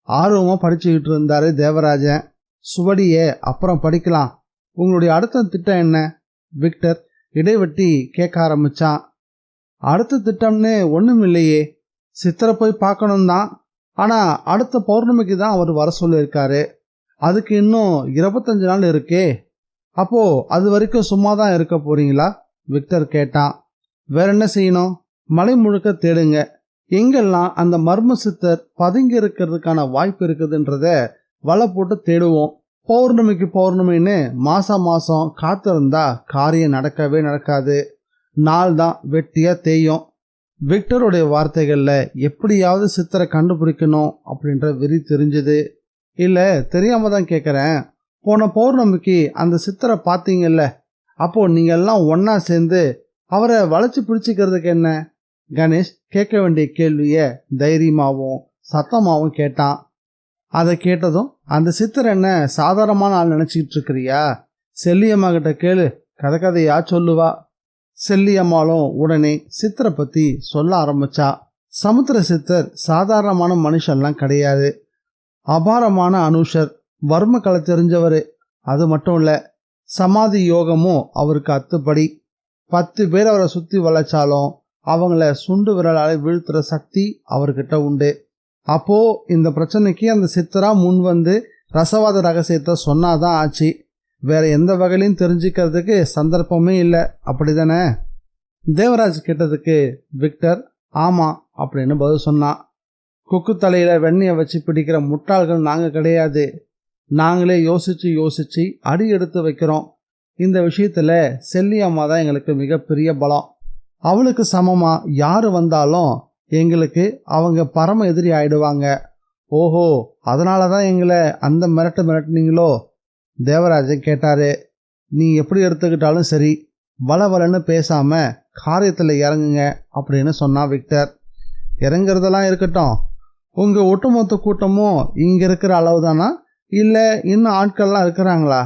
ஆர்வமாக படிச்சுக்கிட்டு இருந்தாரு தேவராஜன். சுவடியை அப்புறம் படிக்கலாம், உங்களுடைய அடுத்த திட்டம் என்ன? விக்டர் இடைவெட்டி கேட்க ஆரம்பிச்சான். அடுத்த திட்டம்னு ஒன்றும் இல்லையே, சித்தரை போய் பார்க்கணும் தான். ஆனால் அடுத்த பௌர்ணமிக்கு தான் அவர் வர சொல்லியிருக்காரு. அதுக்கு இன்னும் 25 நாள் இருக்கே. அப்போ அது வரைக்கும் சும்மா தான் இருக்க போறீங்களா? விக்டர் கேட்டான். வேற என்ன செய்யணும்? மலை முழுக்க தேடுங்க. எங்கெல்லாம் அந்த மர்ம சித்தர் பதுங்கி இருக்கிறதுக்கான வாய்ப்பு இருக்குதுன்றத வலை போட்டு தேடுவோம். பௌர்ணமின்னு மாசம் காத்திருந்தா காரியம் நடக்கவே நடக்காது. நாள் தான் வெட்டியா தேயும். விக்டருடைய வார்த்தைகள்ல எப்படியாவது சித்தரை கண்டுபிடிக்கணும் அப்படின்ற வெறி தெரிஞ்சது. இல்ல தெரியாம தான் கேட்குறேன். போன பௌர்ணமிக்கு அந்த சித்தரை பார்த்தீங்கல்ல, அப்போ நீங்க எல்லாம் ஒன்னா சேர்ந்து அவரை வளைச்சு பிடிச்சிக்கிறதுக்கு என்ன? கணேஷ் கேட்க வேண்டிய கேள்விய தைரியமாகவும் சத்தமாகவும் கேட்டான். அதை கேட்டதும் அந்த சித்தர் என்ன சாதாரணமான ஆள் நினைச்சிட்டு இருக்கிறியா? செல்லியம்மா கிட்ட கேளு, கதையா சொல்லுவா. செல்லியம்மாளும் உடனே சித்தரை பத்தி சொல்ல ஆரம்பிச்சா. சமுத்திர சித்தர் சாதாரணமான மனுஷன்லாம் கிடையாது. அபாரமான அனுஷர், வர்ம கலை தெரிஞ்சவர். அது மட்டும் இல்ல, சமாதி யோகமும் அவருக்கு அத்துப்படி. 10 பேர் அவரை சுத்தி வளைச்சாலும் அவங்கள சுண்டு விரலால வீழ்த்துற சக்தி அவர்கிட்ட உண்டு. அப்போ இந்த பிரச்சனைக்கு அந்த சித்தரா முன் வந்து ரசவாத ரகசியத்தை சொன்னாதான் ஆச்சு. வேற எந்த வகையிலையும் தெரிஞ்சுக்கிறதுக்கு சந்தர்ப்பமே இல்லை, அப்படிதானே? தேவராஜ் கேட்டதுக்கு விக்டர் ஆமா அப்படின்னு பதில் சொன்னான். கொக்கு தலையில வெண்ணையை வச்சு பிடிக்கிற முட்டாள்கள் நாங்க கிடையாது. நாங்களே யோசிச்சு அடி எடுத்து வைக்கிறோம். இந்த விஷயத்துல செல்லியம்மா தான் எங்களுக்கு மிகப்பெரிய பலம். அவளுக்கு சமமா யாரு வந்தாலும் எங்களுக்கு அவங்க பரம எதிரி ஆயிடுவாங்க. ஓஹோ, அதனாலதான் எங்களை அந்த மிரட்டுனீங்களோ? தேவராஜன் கேட்டாரு. நீ எப்படி எடுத்துக்கிட்டாலும் சரி, வளவலன்னு பேசாம காரியத்துல இறங்குங்க அப்படின்னு சொன்னா விக்டர். இறங்குறதெல்லாம் இருக்கட்டும், உங்க ஒட்டுமொத்த கூட்டமும் இங்க இருக்கிற அளவு தானா, இல்ல இன்னும் ஆட்கள்லாம் இருக்கிறாங்களா?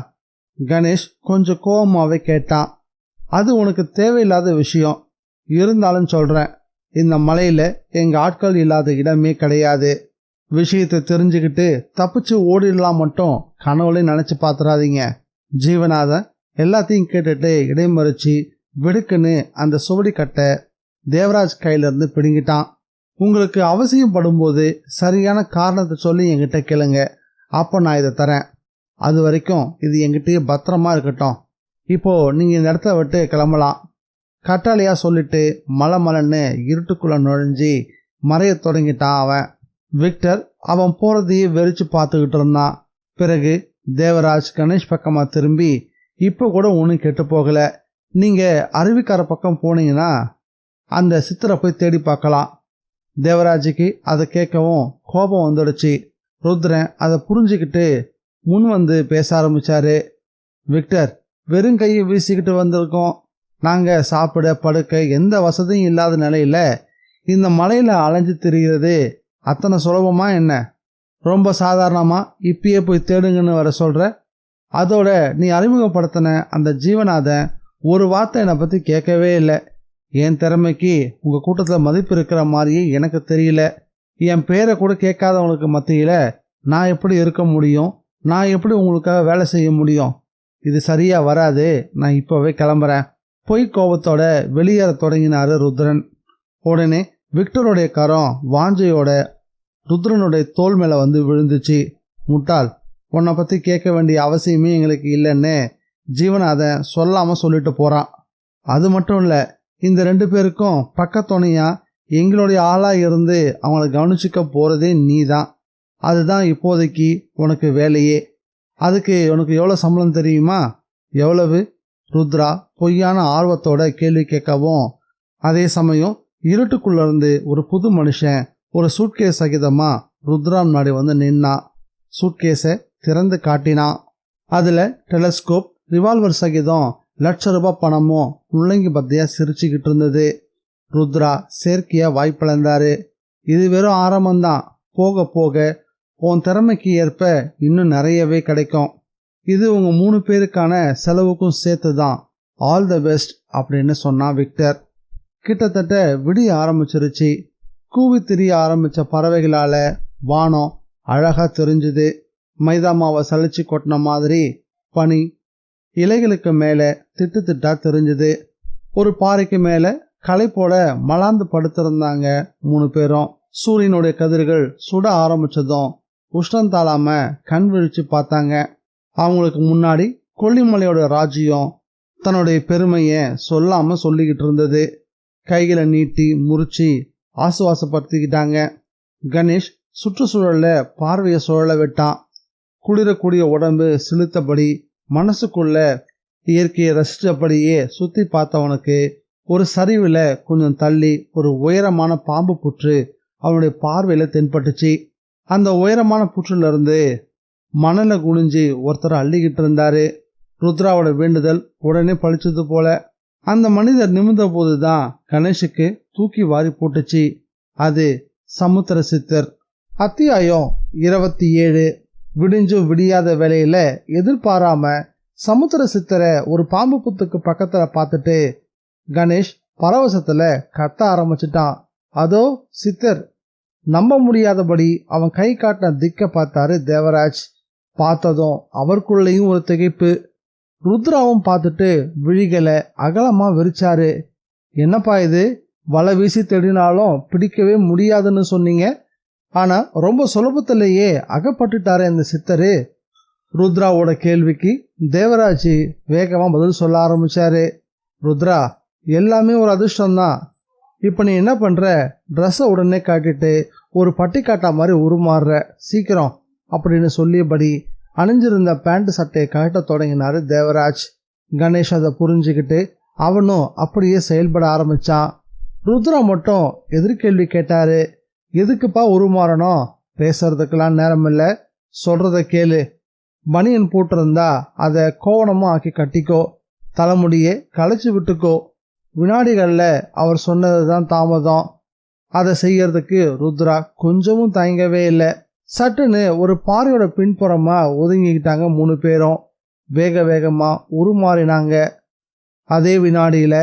கணேஷ் கொஞ்சம் கோபமாவே கேட்டான். அது உனக்கு தேவையில்லாத விஷயம். இருந்தாலும் சொல்றேன், இந்த மலையில எங்க ஆட்கள் இல்லாத இடமே கிடையாது. விஷயத்தை தெரிஞ்சுக்கிட்டு தப்பிச்சு ஓடிடலாம் மட்டும் கனவுலையும் நினைச்சு பாத்துறாதீங்க. ஜீவநாதன் எல்லாத்தையும் கேட்டுட்டு இடைமறிச்சு வெடுக்குன்னு அந்த சுவடி கட்டை தேவராஜ் கையிலிருந்து பிடுங்கிட்டான். உங்களுக்கு அவசியம் படும்போது சரியான காரணத்தை சொல்லி என்கிட்ட கேளுங்க, அப்போ நான் இதை தரேன். அது வரைக்கும் இது என்கிட்டயே பத்திரமா இருக்கட்டும். இப்போ நீங்க இந்த இடத்த விட்டு கிளம்பலாம். கட்டாளியா சொல்லிட்டு மலன்னு இருட்டுக்குள்ள நுழைஞ்சி மறைய தொடங்கிட்டான் அவன். விக்டர் அவன் போறதையே வெறிச்சு பார்த்துக்கிட்டு இருந்தான். பிறகு தேவராஜ் கணேஷ் பக்கமா திரும்பி, இப்ப கூட ஒன்றும் கெட்டு போகல, நீங்க அருவிக்கார பக்கம் போனீங்கன்னா அந்த சித்தரை போய் தேடி பார்க்கலாம். தேவராஜுக்கு அதை கேட்கவும் கோபம் வந்துடுச்சு. ருத்ரன் அதை புரிஞ்சுக்கிட்டு முன் வந்து பேச ஆரம்பிச்சாரு. விக்டர், வெறும் கையை வீசிக்கிட்டு வந்திருக்கோம். நாங்க சாப்பிட படுக்க எந்த வசதியும் இல்லாத நிலையில இந்த மலையில அலைஞ்சு திரிகிறது அத்தனை சுலபமா என்ன? ரொம்ப சாதாரணமா இப்பயே போய் தேடுங்கன்னு வர சொல்ற? அதோட நீ அறிமுகப்படுத்தின அந்த ஜீவநாதன் ஒரு வார்த்தை என்னை பத்தி கேட்கவே இல்லை. என் திறமைக்கு உங்க கூட்டத்தில் மதிப்பு இருக்கிற மாதிரியே எனக்கு தெரியல. என் பேரை கூட கேட்காதவங்களுக்கு மத்தியில நான் எப்படி இருக்க முடியும்? நான் எப்படி உங்களுக்காக வேலை செய்ய முடியும்? இது சரியா வராது. நான் இப்பவே கிளம்புறேன். பொய் கோபத்தோட வெளியேற தொடங்கினாரு ருத்ரன். உடனே விக்டருடைய கரம் வாஞ்சையோட ருத்ரனுடைய தோல் மேல வந்து விழுந்துச்சு. முட்டாள், உன்னை பத்தி கேட்க வேண்டிய அவசியமே எங்களுக்கு இல்லைன்னு ஜீவன் அதை சொல்லாமல் சொல்லிட்டு போகிறான். அது மட்டும் இல்லை, இந்த 2 பேருக்கும் பக்கத்துணையா எங்களுடைய ஆளாக இருந்து அவங்கள கவனிச்சிக்க போகிறதே நீ தான். அதுதான் இப்போதைக்கு உனக்கு வேலையே. அதுக்கு உனக்கு எவ்வளோ சம்பளம் தெரியுமா? எவ்வளவு? ருத்ரா பொய்யான ஆர்வத்தோட கேள்வி கேட்கவும், அதே சமயம் இருட்டுக்குள்ளேருந்து ஒரு புது மனுஷன் ஒரு சூட்கேஸ் சகிதமா ருத்ரா முன்னாடி வந்து நின்னான். சூட்கேஸை திறந்து காட்டினான். அதில் டெலஸ்கோப், ரிவால்வர் சகிதம் ₹1,00,000 பணமும் முள்ளங்கி பத்தியா சிரிச்சுக்கிட்டு இருந்தது. ருத்ரா செயற்கையாக வாய்ப்பிழந்தாரு. இது வெறும் ஆரம்பம்தான். போக போக உன் திறமைக்கு ஏற்ப இன்னும் நிறையவே கிடைக்கும். இது உங்கள் 3 பேருக்கான செலவுக்கும் சேர்த்து தான். ஆல் த பெஸ்ட் அப்படின்னு சொன்னான் விக்டர். கிட்டத்தட்ட விடிய ஆரம்பிச்சிருச்சு. கூவி திரிய ஆரம்பித்த பறவைகளால் வானம் அழகாக தெரிஞ்சுது. மைதா மாவை சலிச்சு கொட்டின மாதிரி பனி இலைகளுக்கு மேலே திட்டு திட்டா தெரிஞ்சுது. ஒரு பாறைக்கு மேலே களைப்போட மலாந்து படுத்திருந்தாங்க 3 பேரும். சூரியனுடைய கதிர்கள் சுட ஆரம்பிச்சதும் உஷ்ணம் தாழாம கண் விழிச்சு பார்த்தாங்க. அவங்களுக்கு முன்னாடி கொல்லிமலையோட ராஜ்யம் தன்னுடைய பெருமையை சொல்லாம சொல்லிக்கிட்டு இருந்தது. கைகளை நீட்டி முறிச்சு ஆசுவாசப்படுத்திக்கிட்டாங்க. கணேஷ் சுற்றுச்சூழல்ல பார்வையை சுழல விட்டான். குளிரக்கூடிய உடம்பு சிலுத்தபடி மனசுக்குள்ள இயற்கையை ரசித்தபடியே சுத்தி பார்த்தவனுக்கு ஒரு சரிவில் கொஞ்சம் தள்ளி ஒரு உயரமான பாம்பு புற்று அவனுடைய பார்வையில தென்பட்டுச்சு. அந்த உயரமான புற்றிலிருந்து மணலை குனிஞ்சு ஒருத்தர் அள்ளிக்கிட்டு இருந்தாரு. ருத்ராவோட வேண்டுதல் உடனே பழிச்சது போல. அந்த மனிதர் நிமிர்ந்த போதுதான் கணேஷுக்கு தூக்கி வாரி போட்டுச்சு. அது சமுத்திர சித்தர். அத்தியாயம் 27. விடிஞ்சும் விடியாத வேளையில எதிர்பாராம சமுத்திர சித்தரை ஒரு பாம்பு புத்துக்கு பக்கத்துல பார்த்துட்டு கணேஷ் பரவசத்துல கத்த ஆரம்பிச்சிட்டான். அதோ சித்தர்! நம்ப முடியாதபடி அவன் கை காட்டின திக்க பார்த்தாரு தேவராஜ். பார்த்ததும் அவருக்குள்ளேயும் ஒரு திகைப்பு. ருத்ராவும் பார்த்துட்டு விழிகளை அகலமா விரிச்சாரு. என்னப்பா இது? வலை வீசி தேடினாலும் பிடிக்கவே முடியாதுன்னு சொன்னீங்க. ஆனா ரொம்ப சுலபத்திலேயே அகப்பட்டுட்டாரு இந்த சித்தரு. ருத்ராவோட கேள்விக்கு தேவராஜ் வேகமா பதில் சொல்ல ஆரம்பிச்சாரு. ருத்ரா, எல்லாமே ஒரு அதிர்ஷ்டம்தான். இப்போ நீ என்ன பண்ற? ட்ரெஸ்ஸை உடனே காட்டிட்டு ஒரு பட்டிக்காட்டா மாதிரி உருமாறுற, சீக்கிரம் அப்படின்னு சொல்லியபடி அணிஞ்சிருந்த பேண்ட் சட்டையை கட்ட தொடங்கினாரு தேவராஜ். கணேஷ் அதை புரிஞ்சுக்கிட்டு அவனும் அப்படியே செயல்பட ஆரம்பிச்சான். ருத்ரா மட்டும் எதிர்கேள்வி கேட்டாரு. எதுக்குப்பா உருமாறணும்? பேசுறதுக்கெல்லாம் நேரம் இல்லை, சொல்றத கேளு. பனியன் போட்டிருந்தா அதை கோவணமும் ஆக்கி கட்டிக்கோ, தலைமுடியே களைச்சி விட்டுக்கோ. வினாடிகளில் அவர் சொன்னது தான் தாமதம். அதை செய்யறதுக்கு ருத்ரா கொஞ்சமும் தயங்கவே இல்லை. சட்டுன்னு ஒரு பாறையோட பின்புறமா ஒதுங்கிக்கிட்டாங்க 3 பேரும். வேக வேகமா உருமாறினாங்க. அதே வினாடியில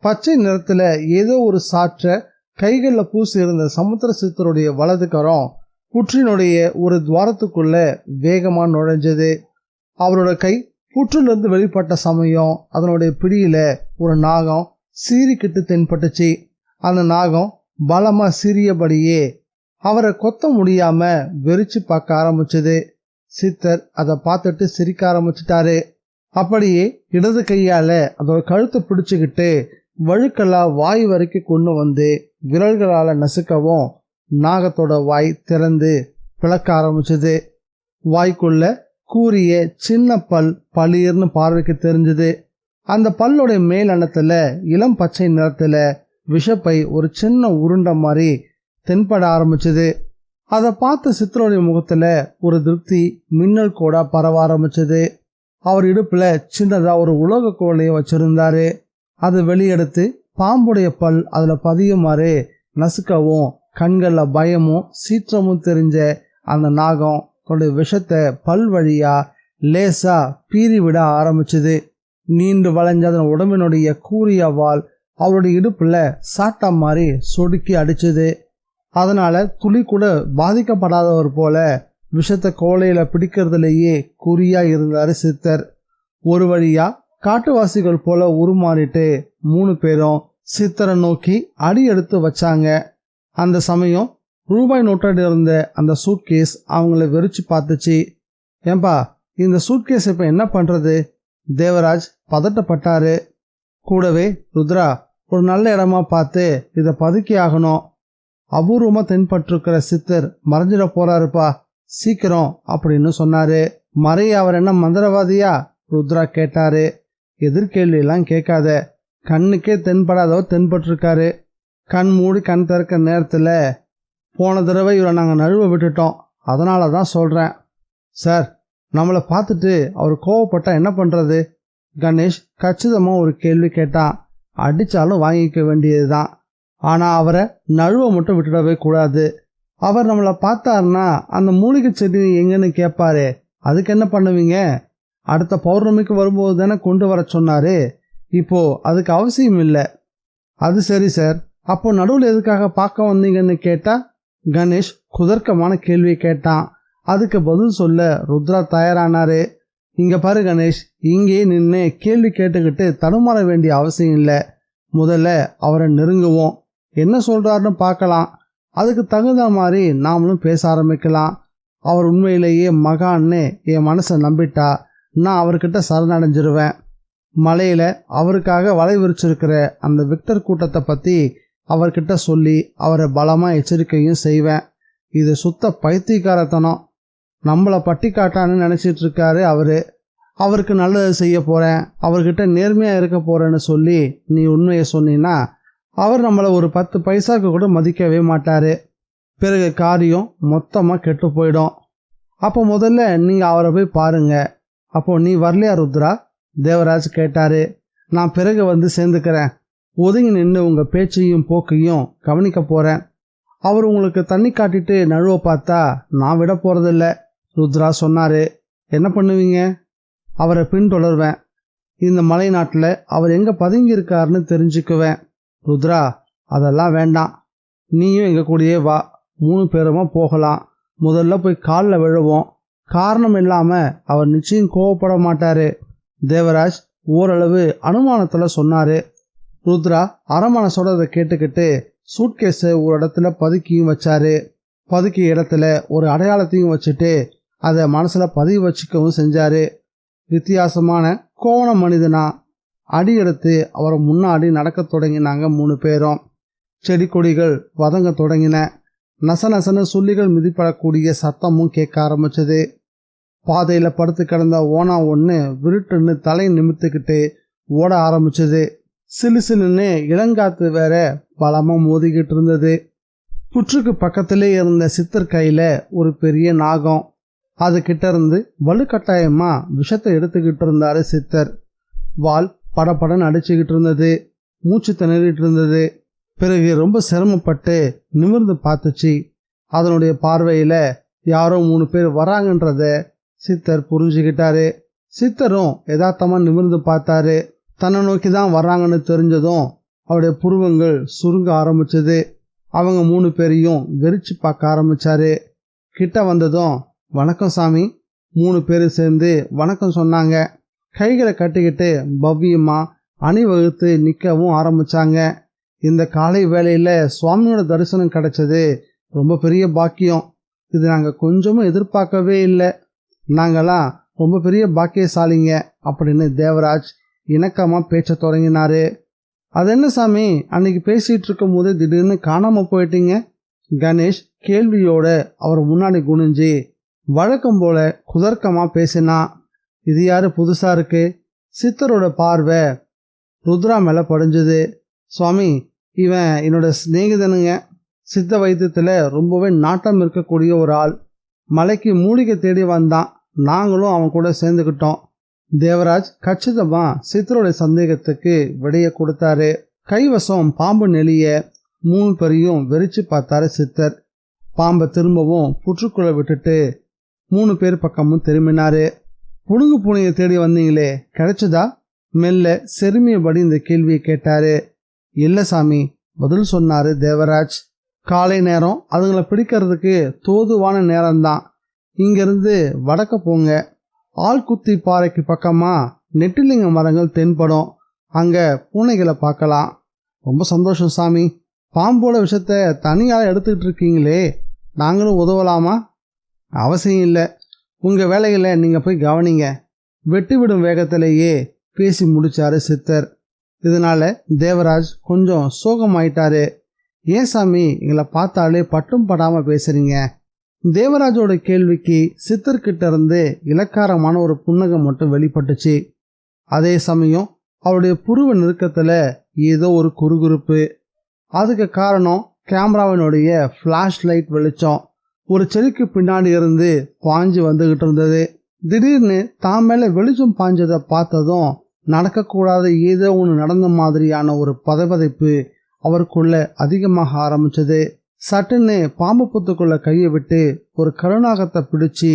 பச்சை நிறத்துல ஏதோ ஒரு சாற்ற கைகளில் பூசி இருந்த சமுத்திர சித்தருடைய வலது கரம் புற்றினுடைய ஒரு துவாரத்துக்குள்ள வேகமா நுழைஞ்சது. அவரோட கை புற்றிலிருந்து வெளிப்பட்ட சமயம் அதனுடைய பிடியில ஒரு நாகம் சீறிக்கிட்டு தென்பட்டுச்சு. அந்த நாகம் பலமா சீறியபடியே அவரை கொத்த முடியாம வெறிச்சு பார்க்க ஆரம்பிச்சது. சித்தர் அதை பார்த்துட்டு சிரிக்க ஆரம்பிச்சிட்டாரு. அப்படியே இடது கையால அதோட கழுத்தை பிடிச்சுக்கிட்டு வழுக்கெல்லாம் வாய் வரைக்கும் கொண்டு வந்து விரல்களால நசுக்கவும் நாகத்தோட வாய் திறந்து பிளக்க ஆரம்பிச்சது. வாய்க்குள்ள கூரிய சின்ன பல் பளிர்னு பார்வைக்கு தெரிஞ்சது. அந்த பல்லுடைய மேல் அன்னத்துல இளம் பச்சை நிறத்துல விஷப்பை ஒரு சின்ன உருண்டை மாதிரி தென்பட ஆரம்பிச்சது. அதை பார்த்த சித்தருடைய முகத்துல ஒரு திருப்தி மின்னல் கூட பரவ ஆரம்பிச்சது. அவர் இடுப்புல சின்னதா ஒரு உலோக கோலையை வச்சிருந்தாரு. அதை வெளியெடுத்து பாம்புடைய பல் அதுல பதியுமாறு நசுக்கவும் கண்கள்ல பயமும் சீற்றமும் தெரிஞ்ச அந்த நாகம் தன்னுடைய விஷத்தை பல் வழியா லேசா பீறி விட ஆரம்பிச்சது. நீண்டு வளைஞ்ச அதன் உடம்பினுடைய கூரிய வால் அவருடைய இடுப்புல சாட்டா மாதிரி சொடுக்கி அடிச்சது. அதனால துளி கூட பாதிக்கப்படாதவர் போல விஷத்தை கோலையில பிடிக்கிறதுலேயே குறியா இருந்தாரு சித்தர். ஒரு வழியா காட்டுவாசிகள் போல உருமாறிட்டு 3 பேரும் சித்தரை நோக்கி அடி எடுத்து வச்சாங்க. அந்த சமயம் ரூபாய் நோட்டோடு இருந்த அந்த சூட்கேஸ் அவங்கள வெறிச்சு பார்த்துச்சு. ஏன்பா, இந்த சூட்கேஸ் இப்போ என்ன பண்றது? தேவராஜ் பதட்டப்பட்டாரு. கூடவே, ருத்ரா, ஒரு நல்ல இடமா பார்த்து இதை பதுக்கி ஆகணும். அபூர்வமா தென்பட்டிருக்கிற சித்தர் மறைஞ்சிட போறாருப்பா, சீக்கிரம் அப்படின்னு சொன்னாரு. மறைய அவர் என்ன மந்திரவாதியா? ருத்ரா கேட்டாரு. எதிர்கேள்வி எல்லாம் கேட்காத, கண்ணுக்கே தென்படாதவர் தென்பட்டிருக்காரு. கண் மூடி கண் திறக்க நேரத்துல போன தடவை இவரை நாங்கள் நழுவ விட்டுட்டோம், அதனால தான் சொல்றேன். சார், நம்மளை பார்த்துட்டு அவர் கோவப்பட்டா என்ன பண்றது? கணேஷ் கச்சிதமா ஒரு கேள்வி கேட்டான். அடிச்சாலும் வாங்கிக்க வேண்டியதுதான், ஆனா அவரை நழுவ மட்டும் விட்டுடவே கூடாது. அவர் நம்மளை பார்த்தாருன்னா அந்த மூலிகை செடி எங்கன்னு கேட்பாரு, அதுக்கு என்ன பண்ணுவீங்க? அடுத்த பௌர்ணமிக்கு வரும்போது தானே கொண்டு வர சொன்னாரு, இப்போ அதுக்கு அவசியம் இல்லை. அது சரி சார், அப்போ நடுவில் எதுக்காக பார்க்க வந்தீங்கன்னு கேட்டா கணேஷ் குதர்க்கமான கேள்வி கேட்டான். அதுக்கு பதில் சொல்ல ருத்ரா தயாரானாரு. இங்க பாரு கணேஷ், இங்கே நின்று கேள்வி கேட்டுக்கிட்டு தடுமாற வேண்டிய அவசியம் இல்லை. முதல்ல அவரை நெருங்குவோம், என்ன சொல்றாருன்னு பார்க்கலாம். அதுக்கு தகுந்த மாதிரி நாமளும் பேச ஆரம்பிக்கலாம். அவர் உண்மையிலேயே மகான்னு என் மனசை நம்பிட்டா நான் அவர்கிட்ட சரணடைஞ்சிருவேன். மலையில அவருக்காக வலை விரிச்சிருக்கிற அந்த விக்டர் கூட்டத்தை பத்தி அவர்கிட்ட சொல்லி அவரை பலமா எச்சரிக்கையும் செய்வேன். இது சுத்த பைத்தியக்காரத்தனம். நம்மளை பட்டி காட்டான்னு நினைச்சிட்டு இருக்காரு அவரு. அவருக்கு நல்லது செய்ய போறேன், அவர்கிட்ட நேர்மையா இருக்க போறேன்னு சொல்லி நீ உண்மையை சொன்னீன்னா அவர் நம்மளை ஒரு 10 பைசாக்கு கூட மதிக்கவே மாட்டாரு. பிறகு காரியம் மொத்தமா கெட்டு போயிடும். அப்போ முதல்ல நீங்க அவரை போய் பாருங்க. அப்போ நீ வரலையா ருத்ரா? தேவராஜ் கேட்டாரு. நான் பிறகு வந்து சேர்ந்துக்கிறேன். ஒதுங்கி நின்று உங்க பேச்சையும் போக்கையும் கவனிக்க போறேன். அவர் உங்களுக்கு தண்ணி காட்டிட்டு நழுவ பார்த்தா நான் விட போறதில்ல, ருத்ரா சொன்னாரு. என்ன பண்ணுவீங்க? அவரை பின்தொடர்வேன். இந்த மலை நாட்டில் அவர் எங்க பதுங்கி இருக்காருன்னு தெரிஞ்சுக்குவேன். ருத்ரா, அதெல்லாம் வேண்டாம், நீயும் எங்க கூடயே வா, 3 பேருமா போகலாம். முதல்ல போய் காலில் விழுவோம். காரணம் இல்லாம அவர் நிச்சயம் கோவப்பட மாட்டாரு, தேவராஜ் ஓரளவு அனுமானத்துல சொன்னாரு. ருத்ரா அரமனசோட அதை கேட்டுக்கிட்டு சூட்கேஸை ஒரு இடத்துல பதுக்கியும் வச்சாரு. பதுக்கிய இடத்துல ஒரு அடையாளத்தையும் வச்சுட்டு அதை மனசுல பதிவு வச்சுக்கவும் செஞ்சாரு. வித்தியாசமான கோவண மனிதனா அடி எடுத்து அவரை முன்னாடி நடக்க தொடங்கினாங்க 3 பேரும். செடி கொடிகள் வதங்க தொடங்கின. நசநசன சுள்ளிகள் மிதிப்படக்கூடிய சத்தமும் கேட்க ஆரம்பிச்சது. பாதையில படுத்து கிடந்த ஓனா ஒன்று விருட்டுன்னு தலை நிமித்துக்கிட்டு ஓட ஆரம்பிச்சது. சிலுசிலுன்னு இளங்காத்து வேற பலமா மோதிக்கிட்டு இருந்தது. புற்றுக்கு பக்கத்திலே இருந்த சித்தர் கையில ஒரு பெரிய நாகம். அது கிட்ட இருந்து வலுக்கட்டாயமா விஷத்தை எடுத்துக்கிட்டு இருந்தாரு சித்தர். வால் படப்படன்னு அடிச்சுக்கிட்டு இருந்தது. மூச்சு திணறிட்டு இருந்தது. பிறகு ரொம்ப சிரமப்பட்டு நிமிர்ந்து பார்த்துச்சு. அதனுடைய பார்வையில யாரோ 3 பேர் வராங்கன்றத சித்தர் புரிஞ்சுக்கிட்டாரு. சித்தரும் யதார்த்தமா நிமிர்ந்து பார்த்தாரு. தன்னை நோக்கி தான் வர்றாங்கன்னு தெரிஞ்சதும் அவருடைய புருவங்கள் சுருங்க ஆரம்பிச்சது. அவங்க 3 பேரையும் வெறிச்சு பார்க்க ஆரம்பிச்சாரு. கிட்ட வந்ததும் வணக்கம் சாமி, 3 பேர் சேர்ந்து வணக்கம் சொன்னாங்க. கைகளை கட்டிக்கிட்டு பவ்யமா அணிவகுத்து நிற்கவும் ஆரம்பிச்சாங்க. இந்த காலை வேளையில சுவாமியோட தரிசனம் கிடைச்சது ரொம்ப பெரிய பாக்கியம். இது நாங்கள் கொஞ்சமும் எதிர்பார்க்கவே இல்லை. நாங்களாம் ரொம்ப பெரிய பாக்கியசாலிங்க அப்படின்னு தேவராஜ் இணக்கமா பேச்ச தொடங்கினாரு. அது என்ன சாமி, அன்னைக்கு பேசிட்டு இருக்கும் போது திடீர்னு காணாம போயிட்டீங்க? கணேஷ் கேள்வியோட அவர் முன்னாடி குனிஞ்சு வழக்கம் போல குதர்க்கமா பேசினா. இது யாரு புதுசா இருக்கு? சித்தரோட பார்வை ருத்ரா மேல படிஞ்சது. சுவாமி, இவன் என்னோட சிநேகிதனுங்க. சித்த வைத்தியத்துல ரொம்பவே நாட்டம் இருக்கக்கூடிய ஒரு ஆள். மலைக்கு மூலிகை தேடி வந்தான், நாங்களும் அவன் கூட சேர்ந்துக்கிட்டோம். தேவராஜ் கச்சிதமா சித்தருடைய சந்தேகத்துக்கு விடைய கொடுத்தாரு. கைவசம் பாம்பு நெளிய 3 பேரையும் வெறிச்சு பார்த்தாரு சித்தர். பாம்பை திரும்பவும் புற்றுக்குள்ள விட்டுட்டு 3 பேர் பக்கமும் திரும்பினாரு. புடுங்கு பூனையை தேடி வந்தீங்களே, கிடைச்சதா? மெல்ல செருமியபடி இந்த கேள்வியை கேட்டாரு. இல்ல சாமி, பதில் சொன்னாரு தேவராஜ். காலை நேரம் அதுங்களை பிடிக்கிறதுக்கு தோதுவான நேரம்தான். இங்கிருந்து வடக்க போங்க. ஆள்குத்தி பாறைக்கு பக்கமா நெட்டிலிங்க மரங்கள் தென்படும். அங்க பூனைகளை பார்க்கலாம். ரொம்ப சந்தோஷம் சாமி. பாம்போட விஷத்தை தனியாக எடுத்துக்கிட்டு இருக்கீங்களே, நாங்களும் உதவலாமா? அவசியம் இல்லை, உங்க வேலைகளை நீங்க போய் கவனிங்க. வெட்டிவிடும் வேகத்திலேயே பேசி முடிச்சாரு சித்தர். இதனால தேவராஜ் கொஞ்சம் சோகமாயிட்டாரு. ஏன் சாமி எங்களை பார்த்தாலே பட்டும் படாம பேசுறீங்க? தேவராஜோட கேள்விக்கு சித்தர்கிட்ட இருந்து இலக்காரமான ஒரு புன்னகம் மட்டும் வெளிப்பட்டுச்சு. அதே சமயம் அவருடைய புருவ நெருக்கத்துல ஏதோ ஒரு குறுகுறுப்பு. அதுக்கு காரணம் கேமராவினுடைய ஃபிளாஷ் லைட் வெளிச்சம் ஒரு செடிக்கு பின்னாடி இருந்து பாஞ்சு வந்துகிட்டு இருந்தது. திடீர்னு தான் மேல வெளிச்சம் பாஞ்சதை பார்த்ததும் நடக்கக்கூடாத ஏதோ ஒன்று நடந்த மாதிரியான ஒரு பதைபதைப்பு அவருக்குள்ள அதிகமாக ஆரம்பிச்சது. சட்டுன்னு பாம்பு புத்துக்குள்ள கையை விட்டு ஒரு கருநாகத்தை பிடிச்சி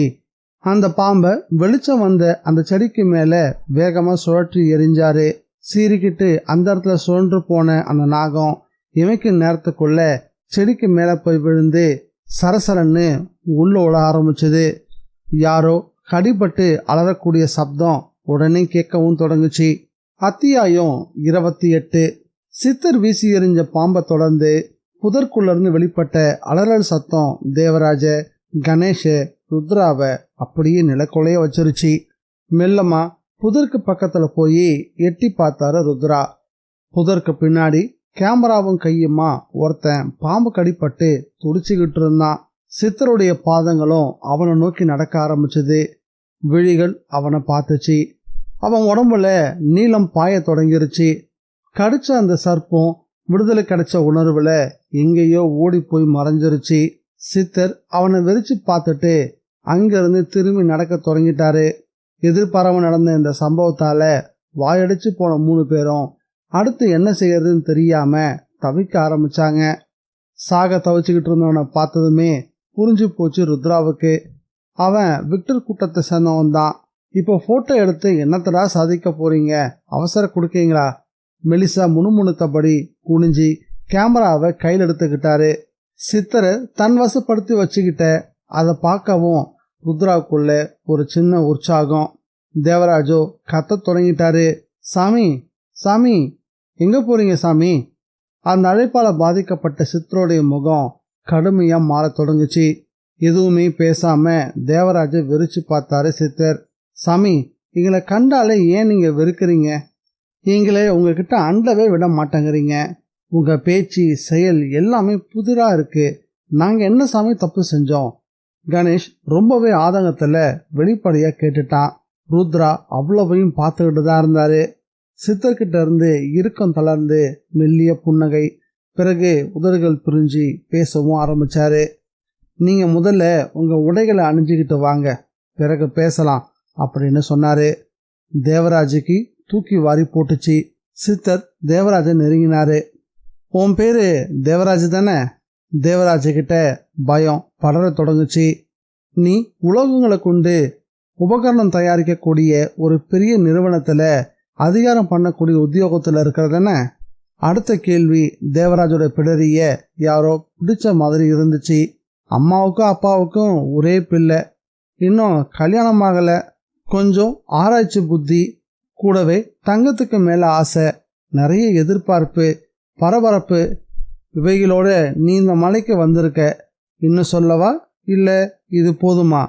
அந்த பாம்பை வெளிச்சம் வந்த அந்த செடிக்கு மேல வேகமா சுழற்றி எரிஞ்சாரு. சீறிக்கிட்டு அந்த இடத்துல சுழன்று போன அந்த நாகம் இமைக்கும் நேரத்துக்குள்ள செடிக்கு மேல போய் விழுந்து சரசரன்னு உள்ள ஓட ஆரம்பிச்சது. யாரோ கடிபட்டு அலறக்கூடிய சப்தம் உடனே கேட்கவும் தொடங்குச்சு. அத்தியாயம் 28. சித்தர் வீசி எறிஞ்ச பாம்பை தொடர்ந்து புதற்குள்ள இருந்து வெளிப்பட்ட அலறல் சத்தம் தேவராஜ, கணேஷ, ருத்ராவை அப்படியே நிலக்கொலைய வச்சிருச்சு. மெல்லமா புதருக்கு பக்கத்துல போய் எட்டி பார்த்தாரு ருத்ரா. புதருக்கு பின்னாடி கேமராவும் கையுமா ஒருத்தன் பாம்பு கடிப்பட்டு துடிச்சுக்கிட்டு இருந்தான். சித்தருடைய பாதங்களும் அவனை நோக்கி நடக்க ஆரம்பிச்சது. விழிகள் அவனை பார்த்துச்சு. அவன் உடம்புல நீளம் பாய தொடங்கிருச்சு. கடிச்ச அந்த சர்ப்பம் விடுதலை கிடைச்ச உணர்வுல எங்கேயோ ஓடி போய் மறைஞ்சிருச்சு. சித்தர் அவனை வெறிச்சு பார்த்துட்டு அங்கிருந்து திரும்பி நடக்க தொடங்கிட்டாரு. எதிர்பாராம நடந்த இந்த சம்பவத்தால வாயடிச்சு போன 3 பேரும் அடுத்து என்ன செய்யறதுன்னு தெரியாம தவிக்க ஆரம்பிச்சாங்க. சாக தவிச்சுக்கிட்டு இருந்தவனை பார்த்ததுமே புரிஞ்சு போச்சு ருத்ராவுக்கு. அவன் விக்டர் கூட்டத்தை சேர்ந்தவன் தான். இப்போ போட்டோ எடுத்து என்னத்தடா சாதிக்க போறீங்க, அவசர கொடுக்கீங்களா? மெலிசா முணுமுணுத்தபடி குனிஞ்சி கேமராவை கையில் எடுத்துக்கிட்டாரு. சித்தரை தன் வசப்படுத்தி வச்சுக்கிட்ட அதை பார்க்கவும் ருத்ராவுக்குள்ள ஒரு சின்ன உற்சாகம். தேவராஜோ கத்த தொடங்கிட்டாரு. சாமி, சாமி, எங்க போறீங்க சாமி? அந்த அழைப்பால பாதிக்கப்பட்ட சித்தருடைய முகம் கடுமையா மாற தொடங்குச்சு. எதுவுமே பேசாம தேவராஜ வெறிச்சு பார்த்தாரு சித்தர். சாமி, எங்களை கண்டாலே ஏன் நீங்க வெறுக்கிறீங்க? நீங்களே உங்ககிட்ட அண்டவே விட மாட்டேங்கிறீங்க. உங்க பேச்சு செயல் எல்லாமே புதிரா இருக்கு. நாங்க என்ன சாமி தப்பு செஞ்சோம்? கணேஷ் ரொம்பவே ஆதங்கத்துல வெளிப்படையா கேட்டுட்டான். ருத்ரா அவ்வளவையும் பார்த்துக்கிட்டு தான் இருந்தாரு. சித்தர்கிட்ட இருந்து இறுக்கம் தளர்ந்து மெல்லிய புன்னகை. பிறகு உதடுகள் பிரிஞ்சு பேசவும் ஆரம்பிச்சாரு. நீங்க முதல்ல உங்க உடைகளை அணிஞ்சுக்கிட்டு வாங்க, பிறகு பேசலாம் அப்படின்னு சொன்னாரு. தேவராஜுக்கு தூக்கி வாரி போட்டுச்சு. சித்தர் தேவராஜ நெருங்கினாரு. உன் பேரு தேவராஜ் தானே? தேவராஜகிட்ட பயம் படர தொடங்குச்சு. நீ உலோகங்களை கொண்டு உபகரணம் தயாரிக்கக்கூடிய ஒரு பெரிய நிறுவனத்துல அதிகாரம் பண்ணக்கூடிய உத்தியோகத்துல இருக்கிறதானே? அடுத்த கேள்வி தேவராஜோட பிடரிய யாரோ பிடிச்ச மாதிரி இருந்துச்சு. அம்மாவுக்கும் அப்பாவுக்கும் ஒரே பிள்ளை, இன்னும் கல்யாணம் ஆகல, கொஞ்சம் ஆராய்ச்சி புத்தி, கூடவே தங்கத்துக்கு மேல ஆசை, நிறைய எதிர்பார்ப்பு, பரபரப்பு. இவைகளோட நீ இந்த மலைக்கு வந்திருக்க. இன்னும் சொல்லவா, இல்ல இது போதுமா?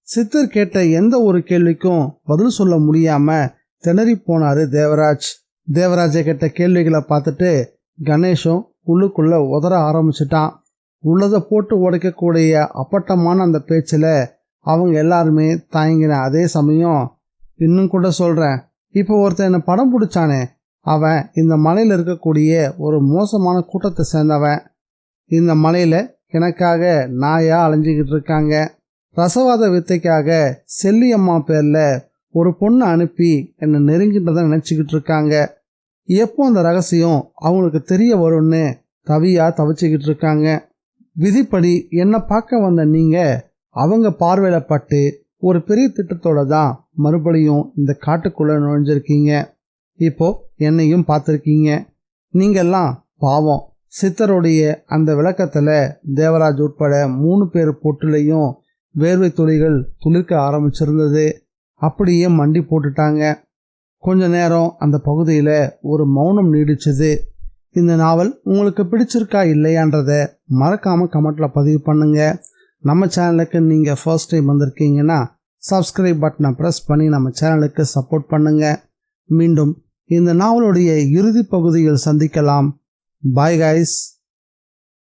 சித்தர் கேட்ட எந்த ஒரு கேள்விக்கும் பதில் சொல்ல முடியாம திணறி போனாரு தேவராஜ். தேவராஜை கேட்ட கேள்விகளை பார்த்துட்டு கணேஷும் உள்ளுக்குள்ள உதற ஆரம்பிச்சிட்டான். உள்ளதை போட்டு உடைக்கக்கூடிய அப்பட்டமான அந்த பேச்சில் அவங்க எல்லாருமே தயங்கின. அதே சமயம் இன்னும் கூட சொல்றேன், இப்போ ஒருத்தன் என்ன படம் பிடிச்சானே, அவன் இந்த மலையில இருக்கக்கூடிய ஒரு மோசமான கூட்டத்தை சேர்ந்தவன். இந்த மலையில எனக்காக நாயா அலைஞ்சிக்கிட்டு இருக்காங்க. ரசவாத வித்தைக்காக செல்லியம்மா பேர்ல ஒரு பொண்ணை அனுப்பி என்னை நெருங்கிட்டதை நினைச்சுக்கிட்டு இருக்காங்க. எப்போ அந்த ரகசியம் அவங்களுக்கு தெரிய வரும்னு தவியா தவிச்சுக்கிட்டு இருக்காங்க. விதிப்படி என்னை பார்க்க வந்த நீங்க அவங்க பார்வையில பட்டு ஒரு பெரிய திட்டத்தோட தான் மறுபடியும் இந்த காட்டுக்குள்ள நுழைஞ்சிருக்கீங்க. இப்போ என்னையும் பார்த்துருக்கீங்க. நீங்கெல்லாம் பாவம். சித்தருடைய அந்த விளக்கத்துல தேவராஜ் உட்பட 3 பேர் பொட்டுலையும் வேர்வை துளிகள் துளிர்க்க ஆரம்பிச்சிருந்தது. அப்படியே மண்டி போட்டுட்டாங்க. கொஞ்ச நேரம் அந்த பகுதியில் ஒரு மௌனம் நீடிச்சது. இந்த நாவல் உங்களுக்கு பிடிச்சிருக்கா இல்லையான்றத மறக்காம கமெண்ட்ல பதிவு பண்ணுங்க. நம்ம சேனலுக்கு நீங்கள் ஃபர்ஸ்ட் டைம் வந்திருக்கீங்கன்னா சப்ஸ்கிரைப் பட்டனை ப்ரெஸ் பண்ணி நம்ம சேனலுக்கு சப்போர்ட் பண்ணுங்க. மீண்டும் இந்த நாவலுடைய இறுதி பகுதியில் சந்திக்கலாம். Bye guys.